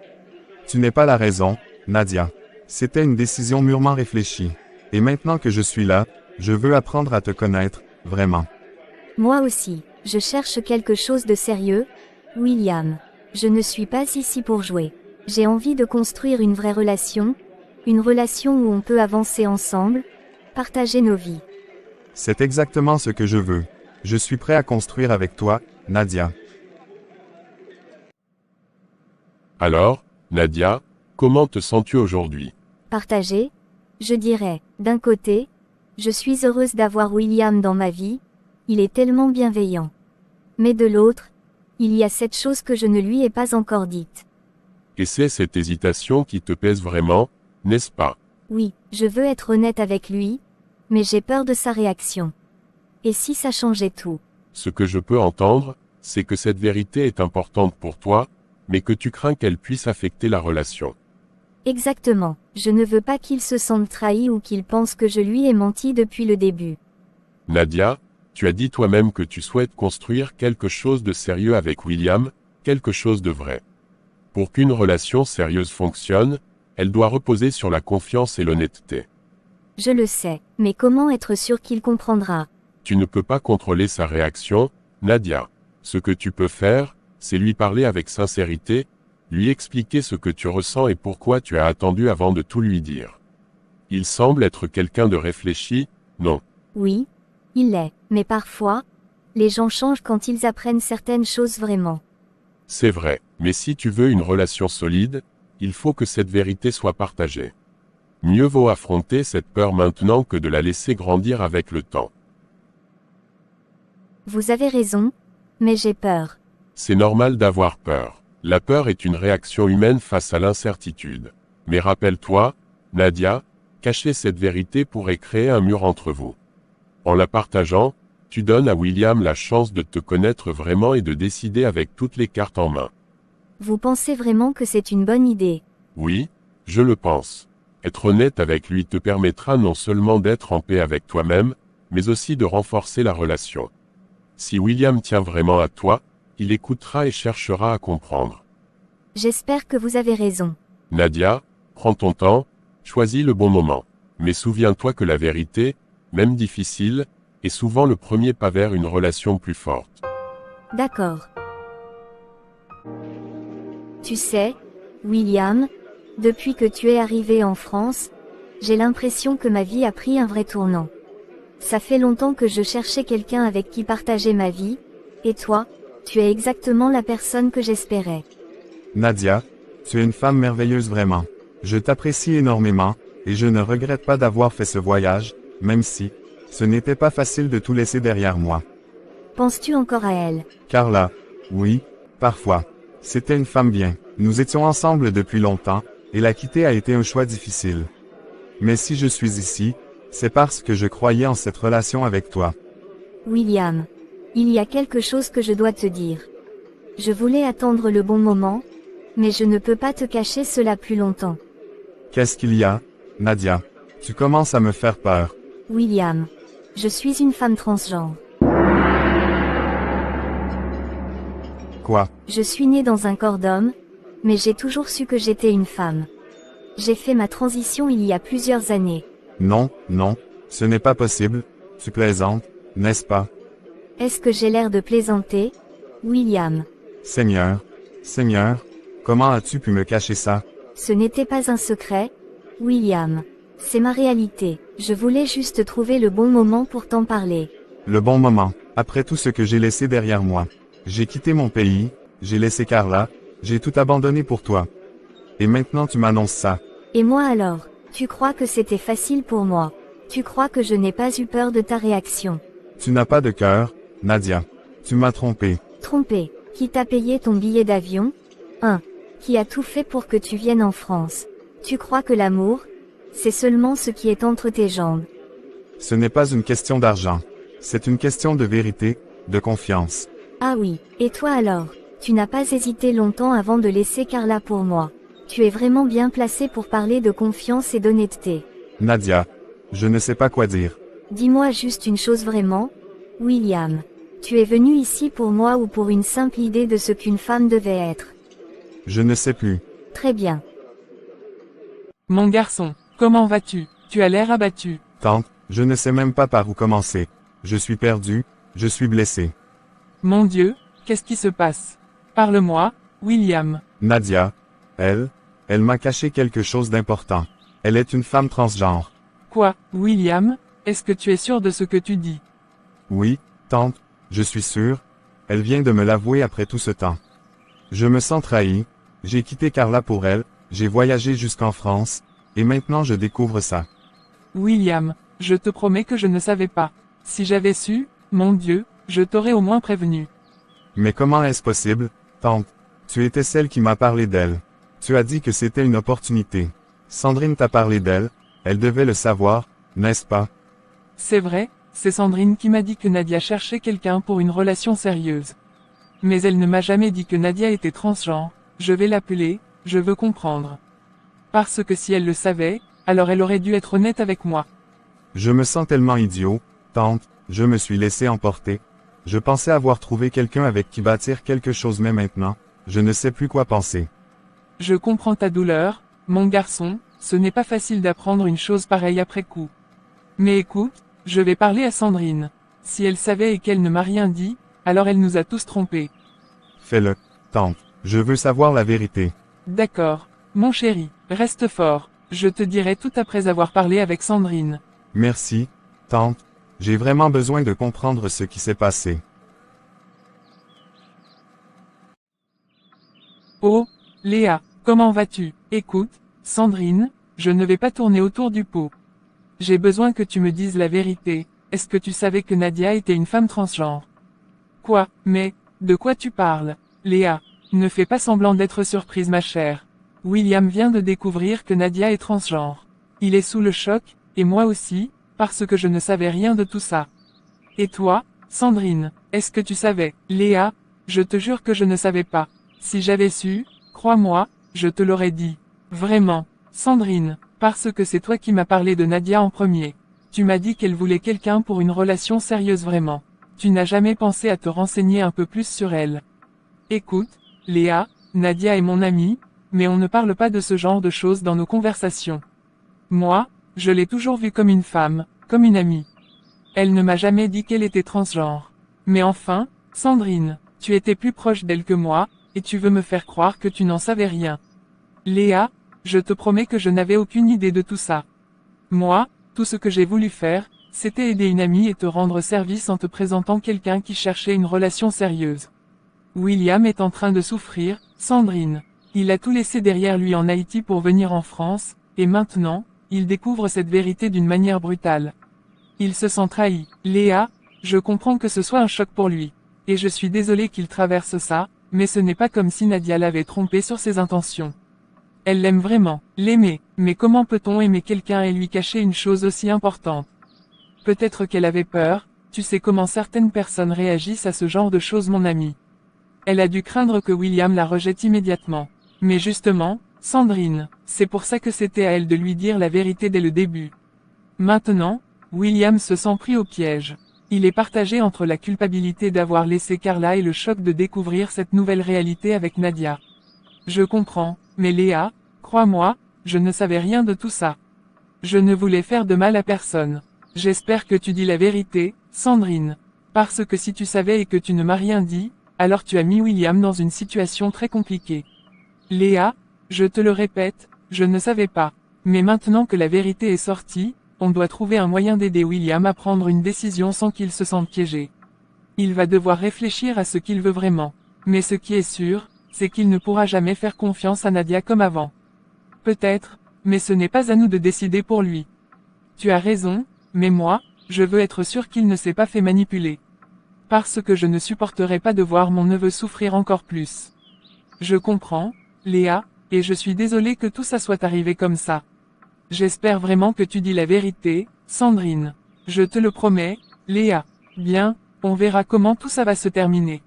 Tu n'es pas la raison, Nadia. C'était une décision mûrement réfléchie. Et maintenant que je suis là, je veux apprendre à te connaître, vraiment. Moi aussi. Je cherche quelque chose de sérieux, William. Je ne suis pas ici pour jouer. J'ai envie de construire une vraie relation, une relation où on peut avancer ensemble, partager nos vies. C'est exactement ce que je veux. Je suis prêt à construire avec toi, Nadia. Alors, Nadia, comment te sens-tu aujourd'hui? Partager? Je dirais, d'un côté, je suis heureuse d'avoir William dans ma vie, il est tellement bienveillant. Mais de l'autre, il y a cette chose que je ne lui ai pas encore dite. Et c'est cette hésitation qui te pèse vraiment, n'est-ce pas? Oui, je veux être honnête avec lui, mais j'ai peur de sa réaction. Et si ça changeait tout? Ce que je peux entendre, c'est que cette vérité est importante pour toi, mais que tu crains qu'elle puisse affecter la relation. Exactement, je ne veux pas qu'il se sente trahi ou qu'il pense que je lui ai menti depuis le début. Nadia, tu as dit toi-même que tu souhaites construire quelque chose de sérieux avec William, quelque chose de vrai. Pour qu'une relation sérieuse fonctionne, elle doit reposer sur la confiance et l'honnêteté. Je le sais, mais comment être sûr qu'il comprendra? Tu ne peux pas contrôler sa réaction, Nadia. Ce que tu peux faire, c'est lui parler avec sincérité, lui expliquer ce que tu ressens et pourquoi tu as attendu avant de tout lui dire. Il semble être quelqu'un de réfléchi, non? Oui, il l'est, mais parfois, les gens changent quand ils apprennent certaines choses vraiment. C'est vrai, mais si tu veux une relation solide, il faut que cette vérité soit partagée. Mieux vaut affronter cette peur maintenant que de la laisser grandir avec le temps. Vous avez raison, mais j'ai peur. C'est normal d'avoir peur. La peur est une réaction humaine face à l'incertitude. Mais rappelle-toi, Nadia, cacher cette vérité pourrait créer un mur entre vous. En la partageant, tu donnes à William la chance de te connaître vraiment et de décider avec toutes les cartes en main. Vous pensez vraiment que c'est une bonne idée? Oui, je le pense. Être honnête avec lui te permettra non seulement d'être en paix avec toi-même, mais aussi de renforcer la relation. Si William tient vraiment à toi, il écoutera et cherchera à comprendre. J'espère que vous avez raison. Nadia, prends ton temps, choisis le bon moment. Mais souviens-toi que la vérité, même difficile, est souvent le premier pas vers une relation plus forte. D'accord. Tu sais, William, depuis que tu es arrivé en France, j'ai l'impression que ma vie a pris un vrai tournant. Ça fait longtemps que je cherchais quelqu'un avec qui partager ma vie, et toi, tu es exactement la personne que j'espérais. Nadia, tu es une femme merveilleuse vraiment. Je t'apprécie énormément, et je ne regrette pas d'avoir fait ce voyage, même si, ce n'était pas facile de tout laisser derrière moi. Penses-tu encore à elle? Carla, oui, parfois. C'était une femme bien. Nous étions ensemble depuis longtemps, et la quitter a été un choix difficile. Mais si je suis ici, c'est parce que je croyais en cette relation avec toi. William, il y a quelque chose que je dois te dire. Je voulais attendre le bon moment, mais je ne peux pas te cacher cela plus longtemps. Qu'est-ce qu'il y a, Nadia? Tu commences à me faire peur. William, je suis une femme transgenre. Quoi? Je suis née dans un corps d'homme, mais j'ai toujours su que j'étais une femme. J'ai fait ma transition il y a plusieurs années. Non, non, ce n'est pas possible, tu plaisantes, n'est-ce pas? Est-ce que j'ai l'air de plaisanter, William? Seigneur, Seigneur, comment as-tu pu me cacher ça? Ce n'était pas un secret, William. C'est ma réalité. Je voulais juste trouver le bon moment pour t'en parler. Le bon moment, après tout ce que j'ai laissé derrière moi. J'ai quitté mon pays, j'ai laissé Carla, j'ai tout abandonné pour toi. Et maintenant tu m'annonces ça. Et moi alors, tu crois que c'était facile pour moi? Tu crois que je n'ai pas eu peur de ta réaction? Tu n'as pas de cœur, Nadia. Tu m'as trompé. Trompé. Qui t'a payé ton billet d'avion? Qui a tout fait pour que tu viennes en France? Tu crois que l'amour, c'est seulement ce qui est entre tes jambes? Ce n'est pas une question d'argent. C'est une question de vérité, de confiance. Ah oui, et toi alors? Tu n'as pas hésité longtemps avant de laisser Carla pour moi. Tu es vraiment bien placé pour parler de confiance et d'honnêteté. Nadia, je ne sais pas quoi dire. Dis-moi juste une chose vraiment, William. Tu es venu ici pour moi ou pour une simple idée de ce qu'une femme devait être? Je ne sais plus. Très bien. Mon garçon, comment vas-tu? Tu as l'air abattu. Tante, je ne sais même pas par où commencer. Je suis perdu, je suis blessé. Mon Dieu, qu'est-ce qui se passe? Parle-moi, William. Nadia, elle m'a caché quelque chose d'important. Elle est une femme transgenre. Quoi, William? Est-ce que tu es sûr de ce que tu dis? Oui, tante, je suis sûr. Elle vient de me l'avouer après tout ce temps. Je me sens trahi. J'ai quitté Carla pour elle, j'ai voyagé jusqu'en France, et maintenant je découvre ça. William, je te promets que je ne savais pas. Si j'avais su, mon Dieu, je t'aurais au moins prévenu. Mais comment est-ce possible, tante? Tu étais celle qui m'a parlé d'elle. Tu as dit que c'était une opportunité. Sandrine t'a parlé d'elle, elle devait le savoir, n'est-ce pas? C'est vrai, c'est Sandrine qui m'a dit que Nadia cherchait quelqu'un pour une relation sérieuse. Mais elle ne m'a jamais dit que Nadia était transgenre. Je vais l'appeler, je veux comprendre. Parce que si elle le savait, alors elle aurait dû être honnête avec moi. Je me sens tellement idiot, tante, je me suis laissé emporter. Je pensais avoir trouvé quelqu'un avec qui bâtir quelque chose mais maintenant, je ne sais plus quoi penser. Je comprends ta douleur, mon garçon, ce n'est pas facile d'apprendre une chose pareille après coup. Mais écoute, je vais parler à Sandrine. Si elle savait et qu'elle ne m'a rien dit, alors elle nous a tous trompés. Fais-le, tante, je veux savoir la vérité. D'accord, mon chéri, reste fort, je te dirai tout après avoir parlé avec Sandrine. Merci, tante, j'ai vraiment besoin de comprendre ce qui s'est passé. Oh, Léa, comment vas-tu? Écoute, Sandrine, je ne vais pas tourner autour du pot. J'ai besoin que tu me dises la vérité. Est-ce que tu savais que Nadia était une femme transgenre? Quoi? Mais, de quoi tu parles? Léa, ne fais pas semblant d'être surprise ma chère. William vient de découvrir que Nadia est transgenre. Il est sous le choc, et moi aussi, parce que je ne savais rien de tout ça. Et toi, Sandrine, est-ce que tu savais? Léa, je te jure que je ne savais pas. Si j'avais su, crois-moi, je te l'aurais dit. Vraiment, Sandrine, parce que c'est toi qui m'as parlé de Nadia en premier. Tu m'as dit qu'elle voulait quelqu'un pour une relation sérieuse vraiment. Tu n'as jamais pensé à te renseigner un peu plus sur elle. Écoute, Léa, Nadia est mon amie, mais on ne parle pas de ce genre de choses dans nos conversations. Moi, je l'ai toujours vue comme une femme, comme une amie. Elle ne m'a jamais dit qu'elle était transgenre. Mais enfin, Sandrine, tu étais plus proche d'elle que moi, et tu veux me faire croire que tu n'en savais rien. Léa, je te promets que je n'avais aucune idée de tout ça. Moi, tout ce que j'ai voulu faire, c'était aider une amie et te rendre service en te présentant quelqu'un qui cherchait une relation sérieuse. William est en train de souffrir, Sandrine. Il a tout laissé derrière lui en Haïti pour venir en France, et maintenant, il découvre cette vérité d'une manière brutale. Il se sent trahi. Léa, je comprends que ce soit un choc pour lui. Et je suis désolée qu'il traverse ça, mais ce n'est pas comme si Nadia l'avait trompé sur ses intentions. Elle l'aime vraiment, l'aimait, mais comment peut-on aimer quelqu'un et lui cacher une chose aussi importante? Peut-être qu'elle avait peur, tu sais comment certaines personnes réagissent à ce genre de choses mon ami. Elle a dû craindre que William la rejette immédiatement. Mais justement, Sandrine, c'est pour ça que c'était à elle de lui dire la vérité dès le début. Maintenant, William se sent pris au piège. Il est partagé entre la culpabilité d'avoir laissé Carla et le choc de découvrir cette nouvelle réalité avec Nadia. Je comprends, mais Léa, crois-moi, je ne savais rien de tout ça. Je ne voulais faire de mal à personne. J'espère que tu dis la vérité, Sandrine. Parce que si tu savais et que tu ne m'as rien dit, alors tu as mis William dans une situation très compliquée. Léa, je te le répète, je ne savais pas. Mais maintenant que la vérité est sortie, on doit trouver un moyen d'aider William à prendre une décision sans qu'il se sente piégé. Il va devoir réfléchir à ce qu'il veut vraiment. Mais ce qui est sûr, c'est qu'il ne pourra jamais faire confiance à Nadia comme avant. Peut-être, mais ce n'est pas à nous de décider pour lui. Tu as raison, mais moi, je veux être sûr qu'il ne s'est pas fait manipuler. Parce que je ne supporterai pas de voir mon neveu souffrir encore plus. Je comprends, Léa, et je suis désolée que tout ça soit arrivé comme ça. J'espère vraiment que tu dis la vérité, Sandrine. Je te le promets, Léa. Bien, on verra comment tout ça va se terminer.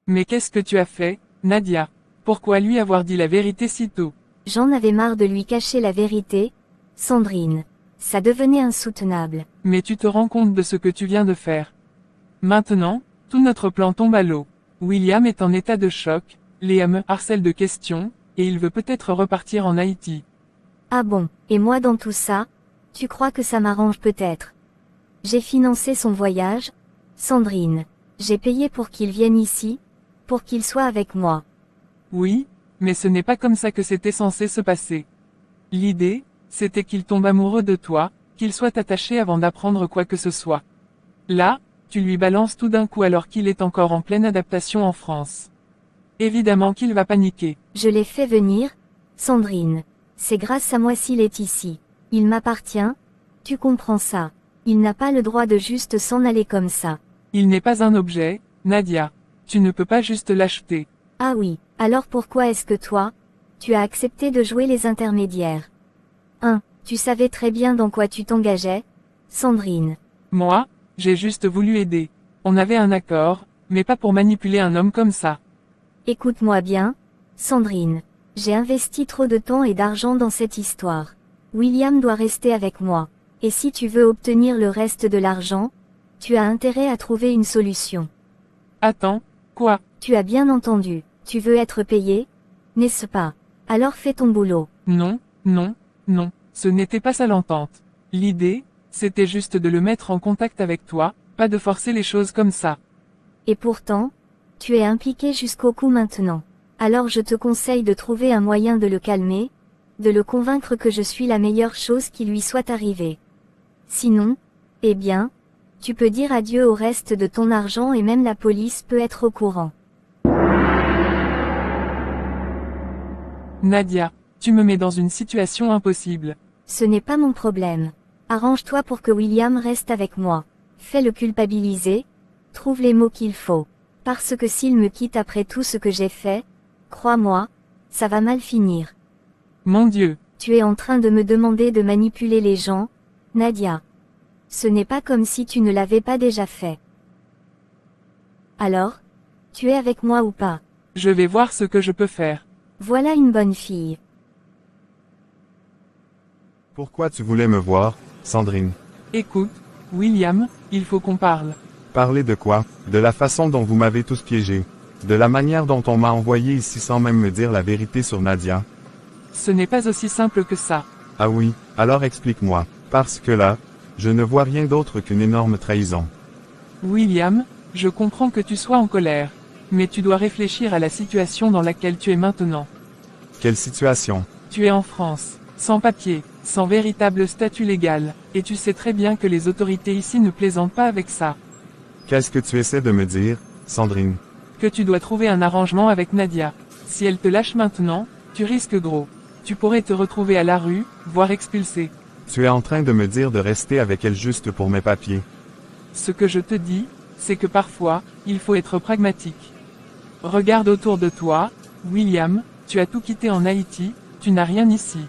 Mais qu'est-ce que tu as fait, Nadia? Pourquoi lui avoir dit la vérité si tôt? J'en avais marre de lui cacher la vérité, Sandrine. Ça devenait insoutenable. Mais tu te rends compte de ce que tu viens de faire. Maintenant, tout notre plan tombe à l'eau. William est en état de choc, Léa me harcèle de questions, et il veut peut-être repartir en Haïti. Ah bon, et moi dans tout ça? Tu crois que ça m'arrange peut-être? J'ai financé son voyage, Sandrine. J'ai payé pour qu'il vienne ici, pour qu'il soit avec moi. Oui, mais ce n'est pas comme ça que c'était censé se passer. L'idée, c'était qu'il tombe amoureux de toi, qu'il soit attaché avant d'apprendre quoi que ce soit. Là, tu lui balances tout d'un coup alors qu'il est encore en pleine adaptation en France. Évidemment qu'il va paniquer. Je l'ai fait venir, Sandrine. C'est grâce à moi s'il est ici. Il m'appartient, tu comprends ça. Il n'a pas le droit de juste s'en aller comme ça. Il n'est pas un objet, Nadia. Tu ne peux pas juste l'acheter. Ah oui, alors pourquoi est-ce que toi, tu as accepté de jouer les intermédiaires? 1. Tu savais très bien dans quoi tu t'engageais, Sandrine. Moi, j'ai juste voulu aider. On avait un accord, mais pas pour manipuler un homme comme ça. Écoute-moi bien, Sandrine. J'ai investi trop de temps et d'argent dans cette histoire. William doit rester avec moi. Et si tu veux obtenir le reste de l'argent, tu as intérêt à trouver une solution. Attends, quoi? Tu as bien entendu, tu veux être payé, n'est-ce pas? Alors fais ton boulot. Non, non, non, ce n'était pas ça l'entente. L'idée, c'était juste de le mettre en contact avec toi, pas de forcer les choses comme ça. Et pourtant, tu es impliqué jusqu'au cou maintenant. Alors je te conseille de trouver un moyen de le calmer, de le convaincre que je suis la meilleure chose qui lui soit arrivée. Sinon, eh bien, tu peux dire adieu au reste de ton argent et même la police peut être au courant. Nadia, tu me mets dans une situation impossible. Ce n'est pas mon problème. Arrange-toi pour que William reste avec moi. Fais-le culpabiliser, trouve les mots qu'il faut. Parce que s'il me quitte après tout ce que j'ai fait, crois-moi, ça va mal finir. Mon Dieu. Tu es en train de me demander de manipuler les gens, Nadia. Ce n'est pas comme si tu ne l'avais pas déjà fait. Alors, tu es avec moi ou pas? Je vais voir ce que je peux faire. Voilà une bonne fille. Pourquoi tu voulais me voir, Sandrine? Écoute, William, il faut qu'on parle. Parler de quoi? De la façon dont vous m'avez tous piégé. De la manière dont on m'a envoyé ici sans même me dire la vérité sur Nadia. Ce n'est pas aussi simple que ça. Ah oui, alors explique-moi. Parce que là, je ne vois rien d'autre qu'une énorme trahison. William, je comprends que tu sois en colère. Mais tu dois réfléchir à la situation dans laquelle tu es maintenant. Quelle situation? Tu es en France, sans papier, sans véritable statut légal, et tu sais très bien que les autorités ici ne plaisantent pas avec ça. Qu'est-ce que tu essaies de me dire, Sandrine? Que tu dois trouver un arrangement avec Nadia. Si elle te lâche maintenant, tu risques gros. Tu pourrais te retrouver à la rue, voire expulsé. Tu es en train de me dire de rester avec elle juste pour mes papiers. Ce que je te dis, c'est que parfois, il faut être pragmatique. Regarde autour de toi, William, tu as tout quitté en Haïti, tu n'as rien ici.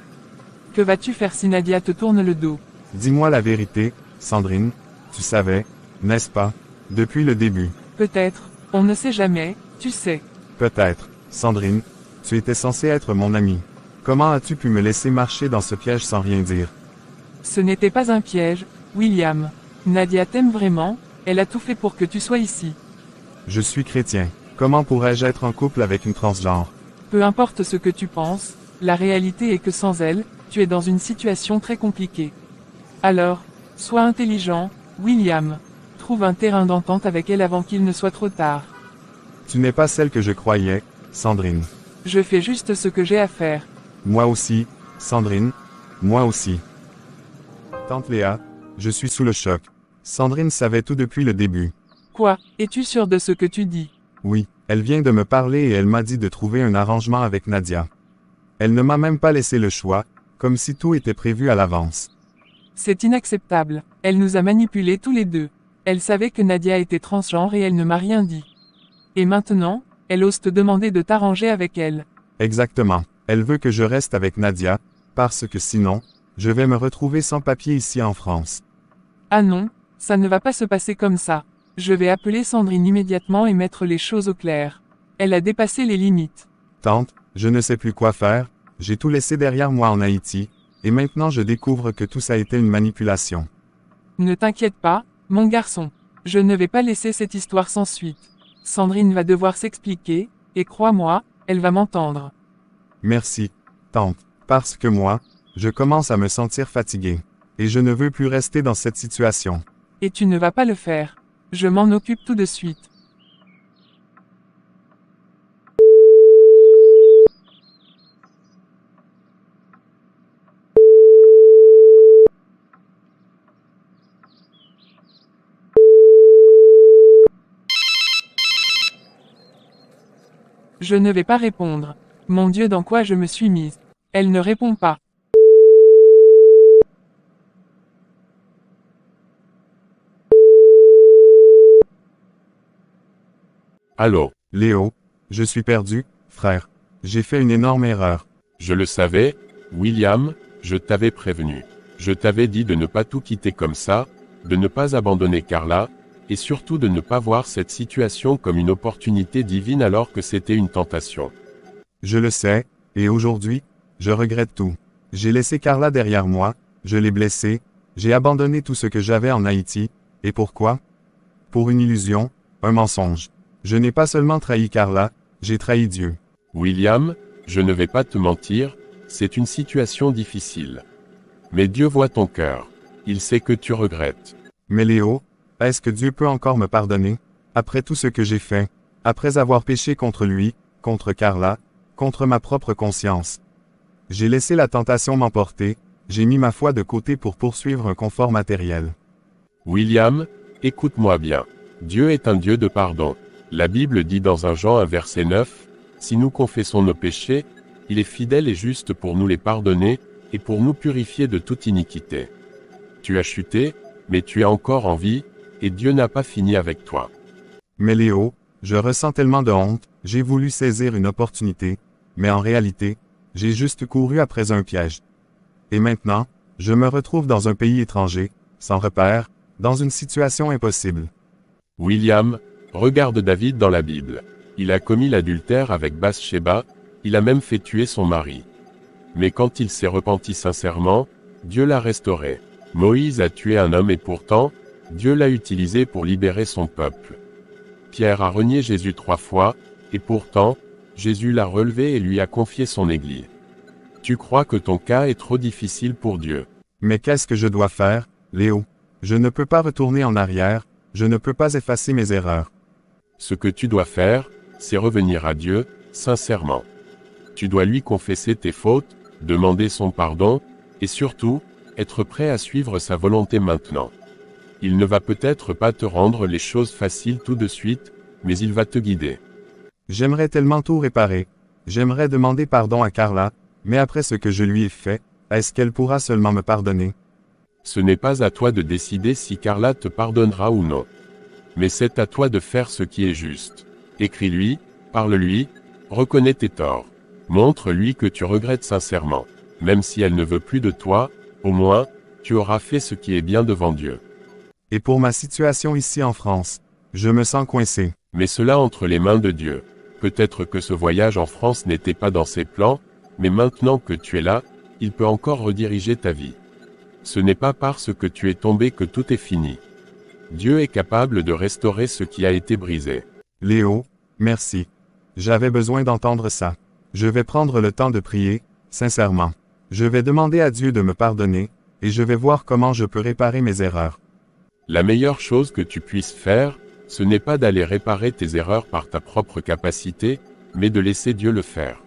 Que vas-tu faire si Nadia te tourne le dos? Dis-moi la vérité, Sandrine, tu savais, n'est-ce pas, depuis le début. Peut-être, on ne sait jamais, tu sais. Peut-être, Sandrine, tu étais censée être mon amie. Comment as-tu pu me laisser marcher dans ce piège sans rien dire? Ce n'était pas un piège, William. Nadia t'aime vraiment, elle a tout fait pour que tu sois ici. Je suis chrétien. Comment pourrais-je être en couple avec une transgenre? Peu importe ce que tu penses, la réalité est que sans elle, tu es dans une situation très compliquée. Alors, sois intelligent, William. Trouve un terrain d'entente avec elle avant qu'il ne soit trop tard. Tu n'es pas celle que je croyais, Sandrine. Je fais juste ce que j'ai à faire. Moi aussi, Sandrine. Moi aussi. Tante Léa, je suis sous le choc. Sandrine savait tout depuis le début. Quoi, es-tu sûr de ce que tu dis? Oui, elle vient de me parler et elle m'a dit de trouver un arrangement avec Nadia. Elle ne m'a même pas laissé le choix, comme si tout était prévu à l'avance. C'est inacceptable. Elle nous a manipulés tous les deux. Elle savait que Nadia était transgenre et elle ne m'a rien dit. Et maintenant, elle ose te demander de t'arranger avec elle. Exactement. Elle veut que je reste avec Nadia, parce que sinon, je vais me retrouver sans papier ici en France. Ah non, ça ne va pas se passer comme ça. Je vais appeler Sandrine immédiatement et mettre les choses au clair. Elle a dépassé les limites. Tante, je ne sais plus quoi faire, j'ai tout laissé derrière moi en Haïti, et maintenant je découvre que tout ça a été une manipulation. Ne t'inquiète pas, mon garçon. Je ne vais pas laisser cette histoire sans suite. Sandrine va devoir s'expliquer, et crois-moi, elle va m'entendre. Merci, tante, parce que moi, je commence à me sentir fatigué, et je ne veux plus rester dans cette situation. Et tu ne vas pas le faire. Je m'en occupe tout de suite. Je ne vais pas répondre. Mon Dieu, dans quoi je me suis mise? Elle ne répond pas. Allô? Léo, je suis perdu, frère. J'ai fait une énorme erreur. Je le savais, William, je t'avais prévenu. Je t'avais dit de ne pas tout quitter comme ça, de ne pas abandonner Carla, et surtout de ne pas voir cette situation comme une opportunité divine alors que c'était une tentation. Je le sais, et aujourd'hui, je regrette tout. J'ai laissé Carla derrière moi, je l'ai blessée, j'ai abandonné tout ce que j'avais en Haïti, et pourquoi? Pour une illusion, un mensonge. Je n'ai pas seulement trahi Carla, j'ai trahi Dieu. William, je ne vais pas te mentir, c'est une situation difficile. Mais Dieu voit ton cœur. Il sait que tu regrettes. Mais Léo, est-ce que Dieu peut encore me pardonner? Après tout ce que j'ai fait, après avoir péché contre lui, contre Carla, contre ma propre conscience. J'ai laissé la tentation m'emporter, j'ai mis ma foi de côté pour poursuivre un confort matériel. William, écoute-moi bien. Dieu est un Dieu de pardon. La Bible dit dans 1 Jean 1 verset 9, « Si nous confessons nos péchés, il est fidèle et juste pour nous les pardonner, et pour nous purifier de toute iniquité. » Tu as chuté, mais tu es encore en vie, et Dieu n'a pas fini avec toi. Mais Léo, je ressens tellement de honte, j'ai voulu saisir une opportunité, mais en réalité, j'ai juste couru après un piège. Et maintenant, je me retrouve dans un pays étranger, sans repère, dans une situation impossible. William, regarde David dans la Bible. Il a commis l'adultère avec Bathsheba, il a même fait tuer son mari. Mais quand il s'est repenti sincèrement, Dieu l'a restauré. Moïse a tué un homme et pourtant, Dieu l'a utilisé pour libérer son peuple. Pierre a renié Jésus 3 fois, et pourtant, Jésus l'a relevé et lui a confié son Église. Tu crois que ton cas est trop difficile pour Dieu. Mais qu'est-ce que je dois faire, Léo? Je ne peux pas retourner en arrière, je ne peux pas effacer mes erreurs. Ce que tu dois faire, c'est revenir à Dieu, sincèrement. Tu dois lui confesser tes fautes, demander son pardon, et surtout, être prêt à suivre sa volonté maintenant. Il ne va peut-être pas te rendre les choses faciles tout de suite, mais il va te guider. J'aimerais tellement tout réparer. J'aimerais demander pardon à Carla, mais après ce que je lui ai fait, est-ce qu'elle pourra seulement me pardonner? Ce n'est pas à toi de décider si Carla te pardonnera ou non. Mais c'est à toi de faire ce qui est juste. Écris-lui, parle-lui, reconnais tes torts. Montre-lui que tu regrettes sincèrement. Même si elle ne veut plus de toi, au moins, tu auras fait ce qui est bien devant Dieu. Et pour ma situation ici en France, je me sens coincé. Mets cela entre les mains de Dieu. Peut-être que ce voyage en France n'était pas dans ses plans, mais maintenant que tu es là, il peut encore rediriger ta vie. Ce n'est pas parce que tu es tombé que tout est fini. Dieu est capable de restaurer ce qui a été brisé. Léo, merci. J'avais besoin d'entendre ça. Je vais prendre le temps de prier, sincèrement. Je vais demander à Dieu de me pardonner, et je vais voir comment je peux réparer mes erreurs. La meilleure chose que tu puisses faire, ce n'est pas d'aller réparer tes erreurs par ta propre capacité, mais de laisser Dieu le faire.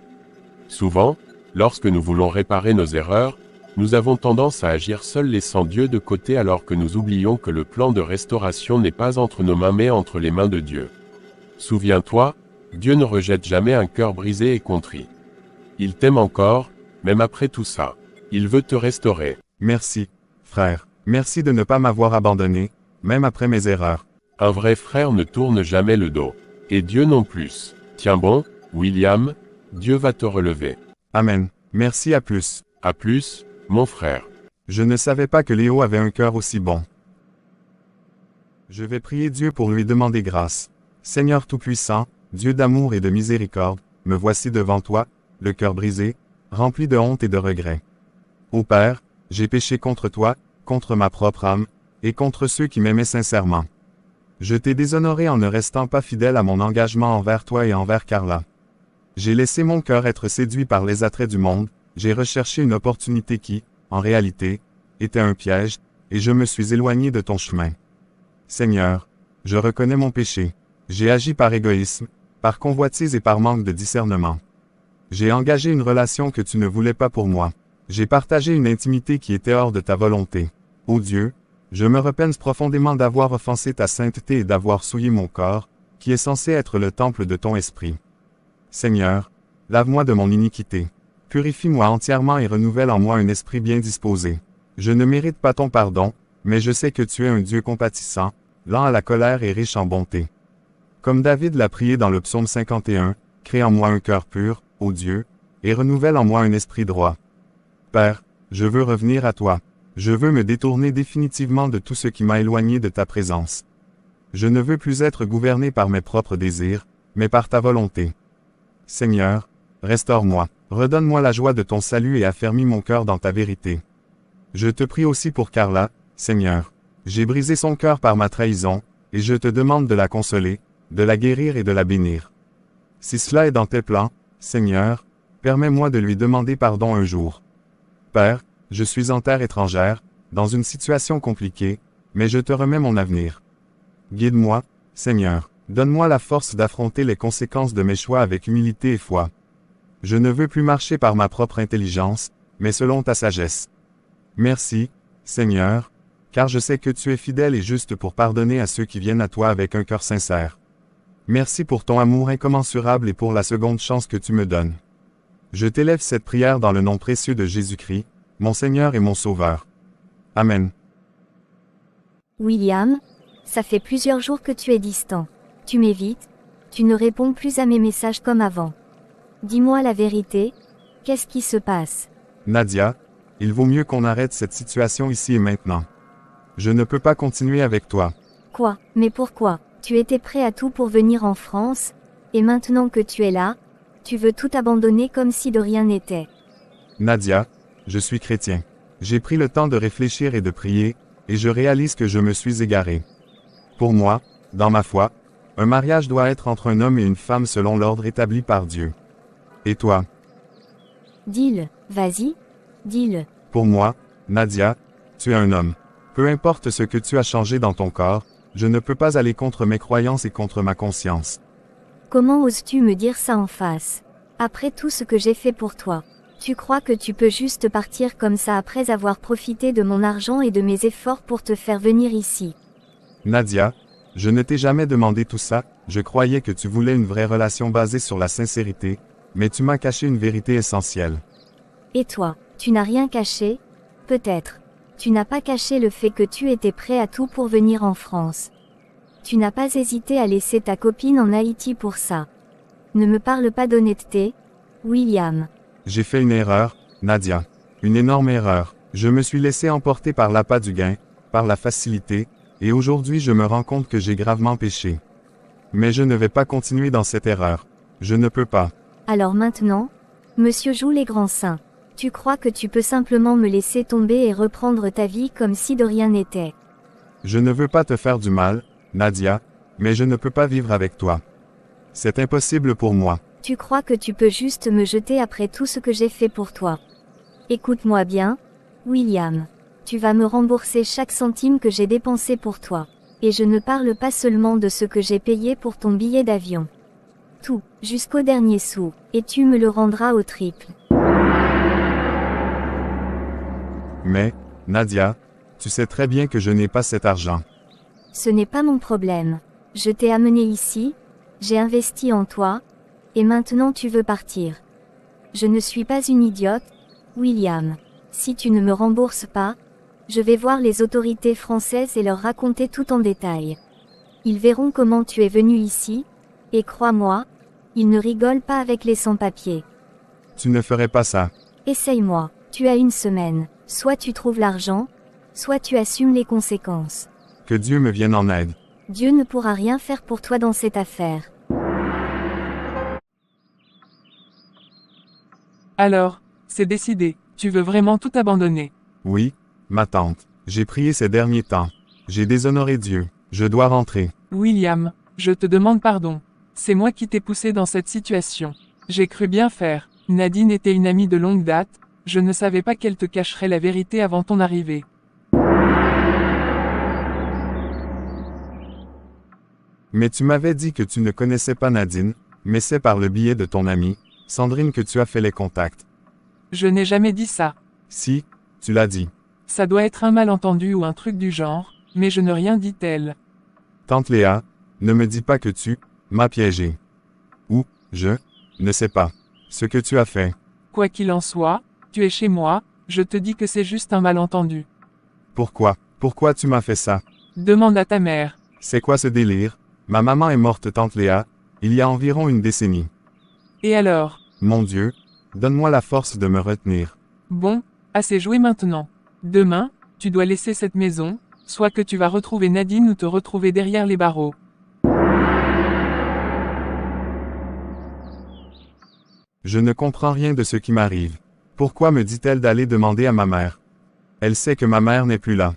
Souvent, lorsque nous voulons réparer nos erreurs, nous avons tendance à agir seuls laissant Dieu de côté alors que nous oublions que le plan de restauration n'est pas entre nos mains mais entre les mains de Dieu. Souviens-toi, Dieu ne rejette jamais un cœur brisé et contrit. Il t'aime encore, même après tout ça. Il veut te restaurer. Merci, frère. Merci de ne pas m'avoir abandonné, même après mes erreurs. Un vrai frère ne tourne jamais le dos. Et Dieu non plus. Tiens bon, William, Dieu va te relever. Amen. Merci à plus. À plus, mon frère. Je ne savais pas que Léo avait un cœur aussi bon. Je vais prier Dieu pour lui demander grâce. Seigneur Tout-Puissant, Dieu d'amour et de miséricorde, me voici devant toi, le cœur brisé, rempli de honte et de regret. Ô Père, j'ai péché contre toi, contre ma propre âme, et contre ceux qui m'aimaient sincèrement. Je t'ai déshonoré en ne restant pas fidèle à mon engagement envers toi et envers Carla. J'ai laissé mon cœur être séduit par les attraits du monde, j'ai recherché une opportunité qui, en réalité, était un piège, et je me suis éloigné de ton chemin. Seigneur, je reconnais mon péché. J'ai agi par égoïsme, par convoitise et par manque de discernement. J'ai engagé une relation que tu ne voulais pas pour moi. J'ai partagé une intimité qui était hors de ta volonté. Ô Dieu, je me repens profondément d'avoir offensé ta sainteté et d'avoir souillé mon corps, qui est censé être le temple de ton esprit. Seigneur, lave-moi de mon iniquité. Purifie-moi entièrement et renouvelle en moi un esprit bien disposé. Je ne mérite pas ton pardon, mais je sais que tu es un Dieu compatissant, lent à la colère et riche en bonté. Comme David l'a prié dans le psaume 51, crée en moi un cœur pur, ô Dieu, et renouvelle en moi un esprit droit. Père, je veux revenir à toi. Je veux me détourner définitivement de tout ce qui m'a éloigné de ta présence. Je ne veux plus être gouverné par mes propres désirs, mais par ta volonté. Seigneur, restaure-moi, redonne-moi la joie de ton salut et affermis mon cœur dans ta vérité. Je te prie aussi pour Carla, Seigneur. J'ai brisé son cœur par ma trahison, et je te demande de la consoler, de la guérir et de la bénir. Si cela est dans tes plans, Seigneur, permets-moi de lui demander pardon un jour. Père, je suis en terre étrangère, dans une situation compliquée, mais je te remets mon avenir. Guide-moi, Seigneur, donne-moi la force d'affronter les conséquences de mes choix avec humilité et foi. Je ne veux plus marcher par ma propre intelligence, mais selon ta sagesse. Merci, Seigneur, car je sais que tu es fidèle et juste pour pardonner à ceux qui viennent à toi avec un cœur sincère. Merci pour ton amour incommensurable et pour la seconde chance que tu me donnes. Je t'élève cette prière dans le nom précieux de Jésus-Christ, mon Seigneur et mon Sauveur. Amen. William, ça fait plusieurs jours que tu es distant. Tu m'évites, tu ne réponds plus à mes messages comme avant. Dis-moi la vérité, qu'est-ce qui se passe? Nadia, il vaut mieux qu'on arrête cette situation ici et maintenant. Je ne peux pas continuer avec toi. Quoi? Mais pourquoi? Tu étais prêt à tout pour venir en France, et maintenant que tu es là, tu veux tout abandonner comme si de rien n'était. Nadia, je suis chrétien. J'ai pris le temps de réfléchir et de prier, et je réalise que je me suis égaré. Pour moi, dans ma foi, un mariage doit être entre un homme et une femme selon l'ordre établi par Dieu. Et toi? Dis-le, vas-y, dis-le. Pour moi, Nadia, tu es un homme. Peu importe ce que tu as changé dans ton corps, je ne peux pas aller contre mes croyances et contre ma conscience. Comment oses-tu me dire ça en face? Après tout ce que j'ai fait pour toi, tu crois que tu peux juste partir comme ça après avoir profité de mon argent et de mes efforts pour te faire venir ici? Nadia, je ne t'ai jamais demandé tout ça, je croyais que tu voulais une vraie relation basée sur la sincérité, mais tu m'as caché une vérité essentielle. Et toi, tu n'as rien caché? Peut-être. Tu n'as pas caché le fait que tu étais prêt à tout pour venir en France. Tu n'as pas hésité à laisser ta copine en Haïti pour ça. Ne me parle pas d'honnêteté, William. J'ai fait une erreur, Nadia. Une énorme erreur. Je me suis laissé emporter par l'appât du gain, par la facilité, et aujourd'hui je me rends compte que j'ai gravement péché. Mais je ne vais pas continuer dans cette erreur. Je ne peux pas. Alors maintenant, Monsieur joue les grands saints. Tu crois que tu peux simplement me laisser tomber et reprendre ta vie comme si de rien n'était. Je ne veux pas te faire du mal, Nadia, mais je ne peux pas vivre avec toi. C'est impossible pour moi. Tu crois que tu peux juste me jeter après tout ce que j'ai fait pour toi. Écoute-moi bien, William. Tu vas me rembourser chaque centime que j'ai dépensé pour toi. Et je ne parle pas seulement de ce que j'ai payé pour ton billet d'avion. Tout, jusqu'au dernier sou, et tu me le rendras au triple. Mais, Nadia, tu sais très bien que je n'ai pas cet argent. Ce n'est pas mon problème. Je t'ai amené ici, j'ai investi en toi, et maintenant tu veux partir. Je ne suis pas une idiote, William. Si tu ne me rembourses pas, je vais voir les autorités françaises et leur raconter tout en détail. Ils verront comment tu es venu ici, et crois-moi, ils ne rigolent pas avec les sans-papiers. Tu ne ferais pas ça. Essaye-moi, tu as une semaine. Soit tu trouves l'argent, soit tu assumes les conséquences. Que Dieu me vienne en aide. Dieu ne pourra rien faire pour toi dans cette affaire. Alors, c'est décidé, tu veux vraiment tout abandonner. Oui, ma tante. J'ai prié ces derniers temps. J'ai déshonoré Dieu. Je dois rentrer. William, je te demande pardon. C'est moi qui t'ai poussé dans cette situation. J'ai cru bien faire. Nadine était une amie de longue date, je ne savais pas qu'elle te cacherait la vérité avant ton arrivée. Mais tu m'avais dit que tu ne connaissais pas Nadine, mais c'est par le biais de ton amie, Sandrine, que tu as fait les contacts. Je n'ai jamais dit ça. Si, tu l'as dit. Ça doit être un malentendu ou un truc du genre, mais je n'ai rien dit elle. Tante Léa, ne me dis pas que tu m'as piégé. Ou, ne sais pas ce que tu as fait. Quoi qu'il en soit, tu es chez moi, je te dis que c'est juste un malentendu. Pourquoi? Pourquoi tu m'as fait ça? Demande à ta mère. C'est quoi ce délire? Ma maman est morte, tante Léa, il y a environ une décennie. Et alors? Mon Dieu, donne-moi la force de me retenir. Bon, assez joué maintenant. Demain, tu dois laisser cette maison, soit que tu vas retrouver Nadine ou te retrouver derrière les barreaux. Je ne comprends rien de ce qui m'arrive. Pourquoi me dit-elle d'aller demander à ma mère? Elle sait que ma mère n'est plus là.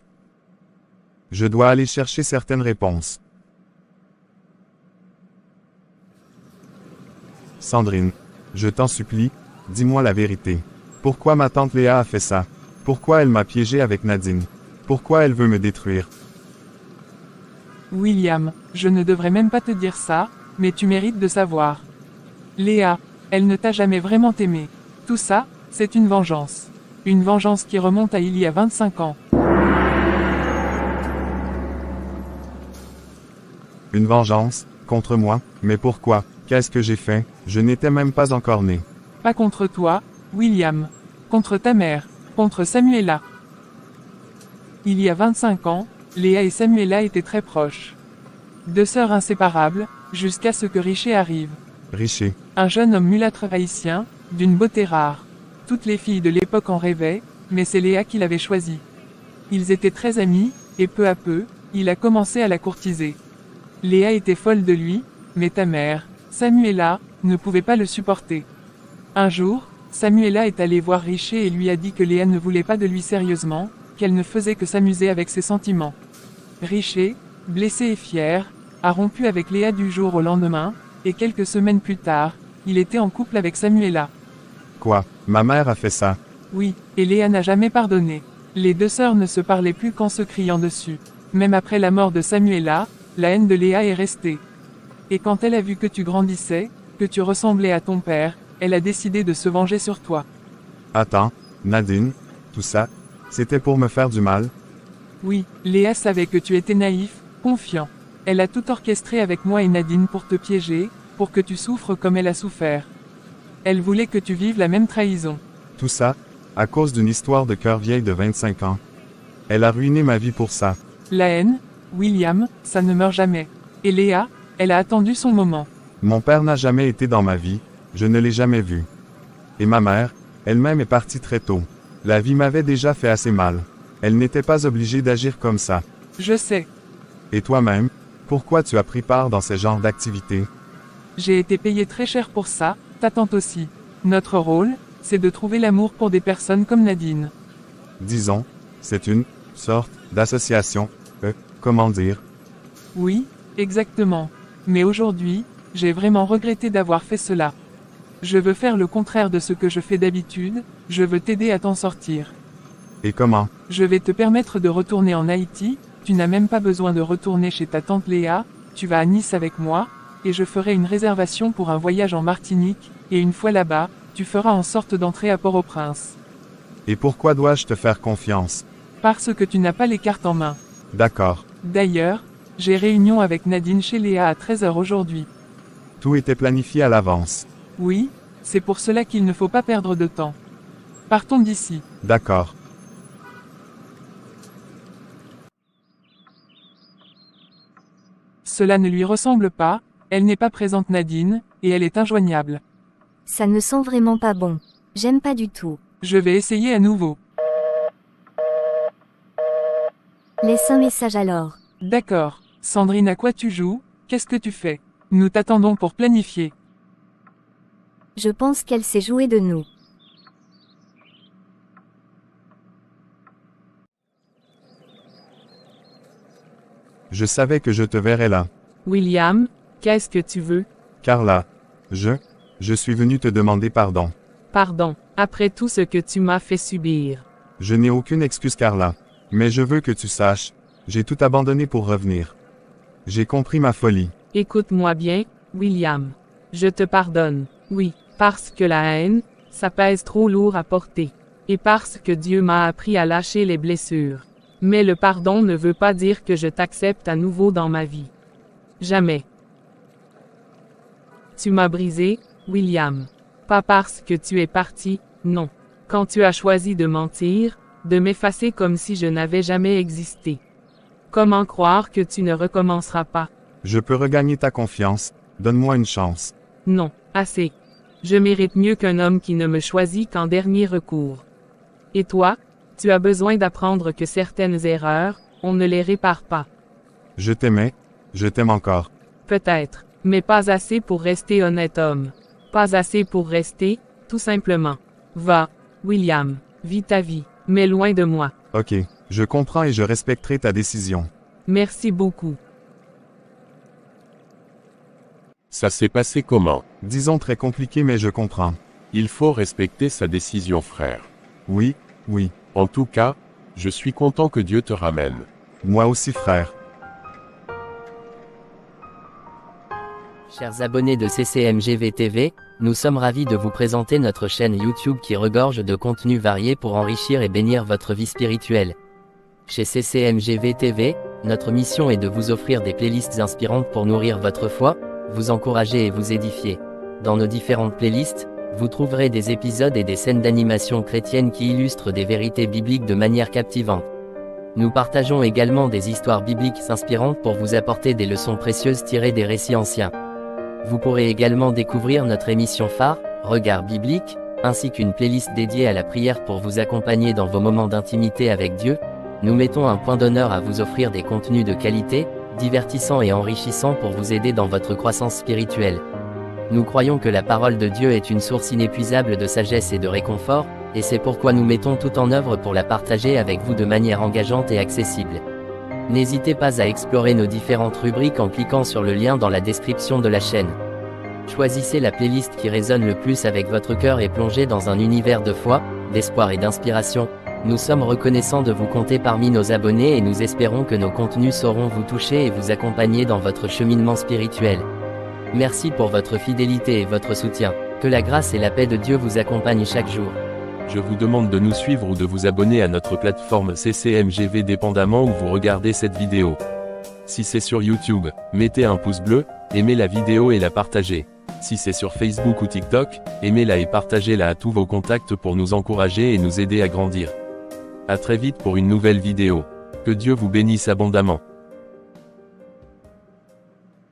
Je dois aller chercher certaines réponses. Sandrine, je t'en supplie, dis-moi la vérité. Pourquoi ma tante Léa a fait ça? Pourquoi elle m'a piégé avec Nadine? Pourquoi elle veut me détruire? William, je ne devrais même pas te dire ça, mais tu mérites de savoir. Léa, elle ne t'a jamais vraiment aimé. Tout ça, c'est une vengeance. Une vengeance qui remonte à il y a 25 ans. Une vengeance, contre moi? Mais pourquoi? Qu'est-ce que j'ai fait? Je n'étais même pas encore né. Pas contre toi, William. Contre ta mère. Contre Samuela. Il y a 25 ans, Léa et Samuela étaient très proches. Deux sœurs inséparables, jusqu'à ce que Richer arrive. Richer. Un jeune homme mulâtre haïtien, d'une beauté rare. Toutes les filles de l'époque en rêvaient, mais c'est Léa qui l'avait choisi. Ils étaient très amis, et peu à peu, il a commencé à la courtiser. Léa était folle de lui, mais ta mère, Samuela, ne pouvait pas le supporter. Un jour, Samuela est allée voir Richer et lui a dit que Léa ne voulait pas de lui sérieusement, qu'elle ne faisait que s'amuser avec ses sentiments. Richer, blessé et fier, a rompu avec Léa du jour au lendemain, et quelques semaines plus tard, il était en couple avec Samuela. Quoi? Ma mère a fait ça? Oui, et Léa n'a jamais pardonné. Les deux sœurs ne se parlaient plus qu'en se criant dessus. Même après la mort de Samuela, la haine de Léa est restée. Et quand elle a vu que tu grandissais, que tu ressemblais à ton père, elle a décidé de se venger sur toi. Attends, Nadine, tout ça, c'était pour me faire du mal? Oui, Léa savait que tu étais naïf, confiant. Elle a tout orchestré avec moi et Nadine pour te piéger, pour que tu souffres comme elle a souffert. Elle voulait que tu vives la même trahison. Tout ça, à cause d'une histoire de cœur vieille de 25 ans. Elle a ruiné ma vie pour ça. La haine, William, ça ne meurt jamais. Et Léa, elle a attendu son moment. Mon père n'a jamais été dans ma vie, je ne l'ai jamais vu. Et ma mère, elle-même est partie très tôt. La vie m'avait déjà fait assez mal. Elle n'était pas obligée d'agir comme ça. Je sais. Et toi-même, pourquoi tu as pris part dans ce genre d'activité? J'ai été payé très cher pour ça, ta tante aussi. Notre rôle, c'est de trouver l'amour pour des personnes comme Nadine. Disons, c'est une sorte d'association, comment dire? Oui, exactement. Mais aujourd'hui, j'ai vraiment regretté d'avoir fait cela. Je veux faire le contraire de ce que je fais d'habitude, je veux t'aider à t'en sortir. Et comment? Je vais te permettre de retourner en Haïti, tu n'as même pas besoin de retourner chez ta tante Léa, tu vas à Nice avec moi, et je ferai une réservation pour un voyage en Martinique, et une fois là-bas, tu feras en sorte d'entrer à Port-au-Prince. Et pourquoi dois-je te faire confiance? Parce que tu n'as pas les cartes en main. D'accord. D'ailleurs, j'ai réunion avec Nadine chez Léa à 13 h aujourd'hui. Tout était planifié à l'avance. Oui, c'est pour cela qu'il ne faut pas perdre de temps. Partons d'ici. D'accord. Cela ne lui ressemble pas, elle n'est pas présente Nadine, et elle est injoignable. Ça ne sent vraiment pas bon. J'aime pas du tout. Je vais essayer à nouveau. Laisse un message alors. D'accord. Sandrine, à quoi tu joues? Qu'est-ce que tu fais? Nous t'attendons pour planifier. Je pense qu'elle s'est jouée de nous. Je savais que je te verrais là. William, qu'est-ce que tu veux? Carla, je suis venu te demander pardon. Pardon, après tout ce que tu m'as fait subir. Je n'ai aucune excuse, Carla. Mais je veux que tu saches, j'ai tout abandonné pour revenir. J'ai compris ma folie. Écoute-moi bien, William. Je te pardonne, oui, parce que la haine, ça pèse trop lourd à porter. Et parce que Dieu m'a appris à lâcher les blessures. Mais le pardon ne veut pas dire que je t'accepte à nouveau dans ma vie. Jamais. Tu m'as brisé, William. Pas parce que tu es parti, non. Quand tu as choisi de mentir, de m'effacer comme si je n'avais jamais existé. Comment croire que tu ne recommenceras pas? Je peux regagner ta confiance, donne-moi une chance. Non, assez. Je mérite mieux qu'un homme qui ne me choisit qu'en dernier recours. Et toi? Tu as besoin d'apprendre que certaines erreurs, on ne les répare pas. Je t'aimais, je t'aime encore. Peut-être, mais pas assez pour rester honnête homme. Pas assez pour rester, tout simplement. Va, William, vis ta vie, mais loin de moi. Ok, je comprends et je respecterai ta décision. Merci beaucoup. Ça s'est passé comment? Disons très compliqué mais je comprends. Il faut respecter sa décision, frère. Oui, oui. En tout cas, je suis content que Dieu te ramène. Moi aussi frère. Chers abonnés de CCMGV TV, nous sommes ravis de vous présenter notre chaîne YouTube qui regorge de contenus variés pour enrichir et bénir votre vie spirituelle. Chez CCMGV TV, notre mission est de vous offrir des playlists inspirantes pour nourrir votre foi, vous encourager et vous édifier. Dans nos différentes playlists, vous trouverez des épisodes et des scènes d'animation chrétienne qui illustrent des vérités bibliques de manière captivante. Nous partageons également des histoires bibliques inspirantes pour vous apporter des leçons précieuses tirées des récits anciens. Vous pourrez également découvrir notre émission phare, Regard biblique, ainsi qu'une playlist dédiée à la prière pour vous accompagner dans vos moments d'intimité avec Dieu. Nous mettons un point d'honneur à vous offrir des contenus de qualité, divertissants et enrichissants pour vous aider dans votre croissance spirituelle. Nous croyons que la parole de Dieu est une source inépuisable de sagesse et de réconfort, et c'est pourquoi nous mettons tout en œuvre pour la partager avec vous de manière engageante et accessible. N'hésitez pas à explorer nos différentes rubriques en cliquant sur le lien dans la description de la chaîne. Choisissez la playlist qui résonne le plus avec votre cœur et plongez dans un univers de foi, d'espoir et d'inspiration. Nous sommes reconnaissants de vous compter parmi nos abonnés et nous espérons que nos contenus sauront vous toucher et vous accompagner dans votre cheminement spirituel. Merci pour votre fidélité et votre soutien. Que la grâce et la paix de Dieu vous accompagnent chaque jour. Je vous demande de nous suivre ou de vous abonner à notre plateforme CCMGV dépendamment où vous regardez cette vidéo. Si c'est sur YouTube, mettez un pouce bleu, aimez la vidéo et la partagez. Si c'est sur Facebook ou TikTok, aimez-la et partagez-la à tous vos contacts pour nous encourager et nous aider à grandir. À très vite pour une nouvelle vidéo. Que Dieu vous bénisse abondamment.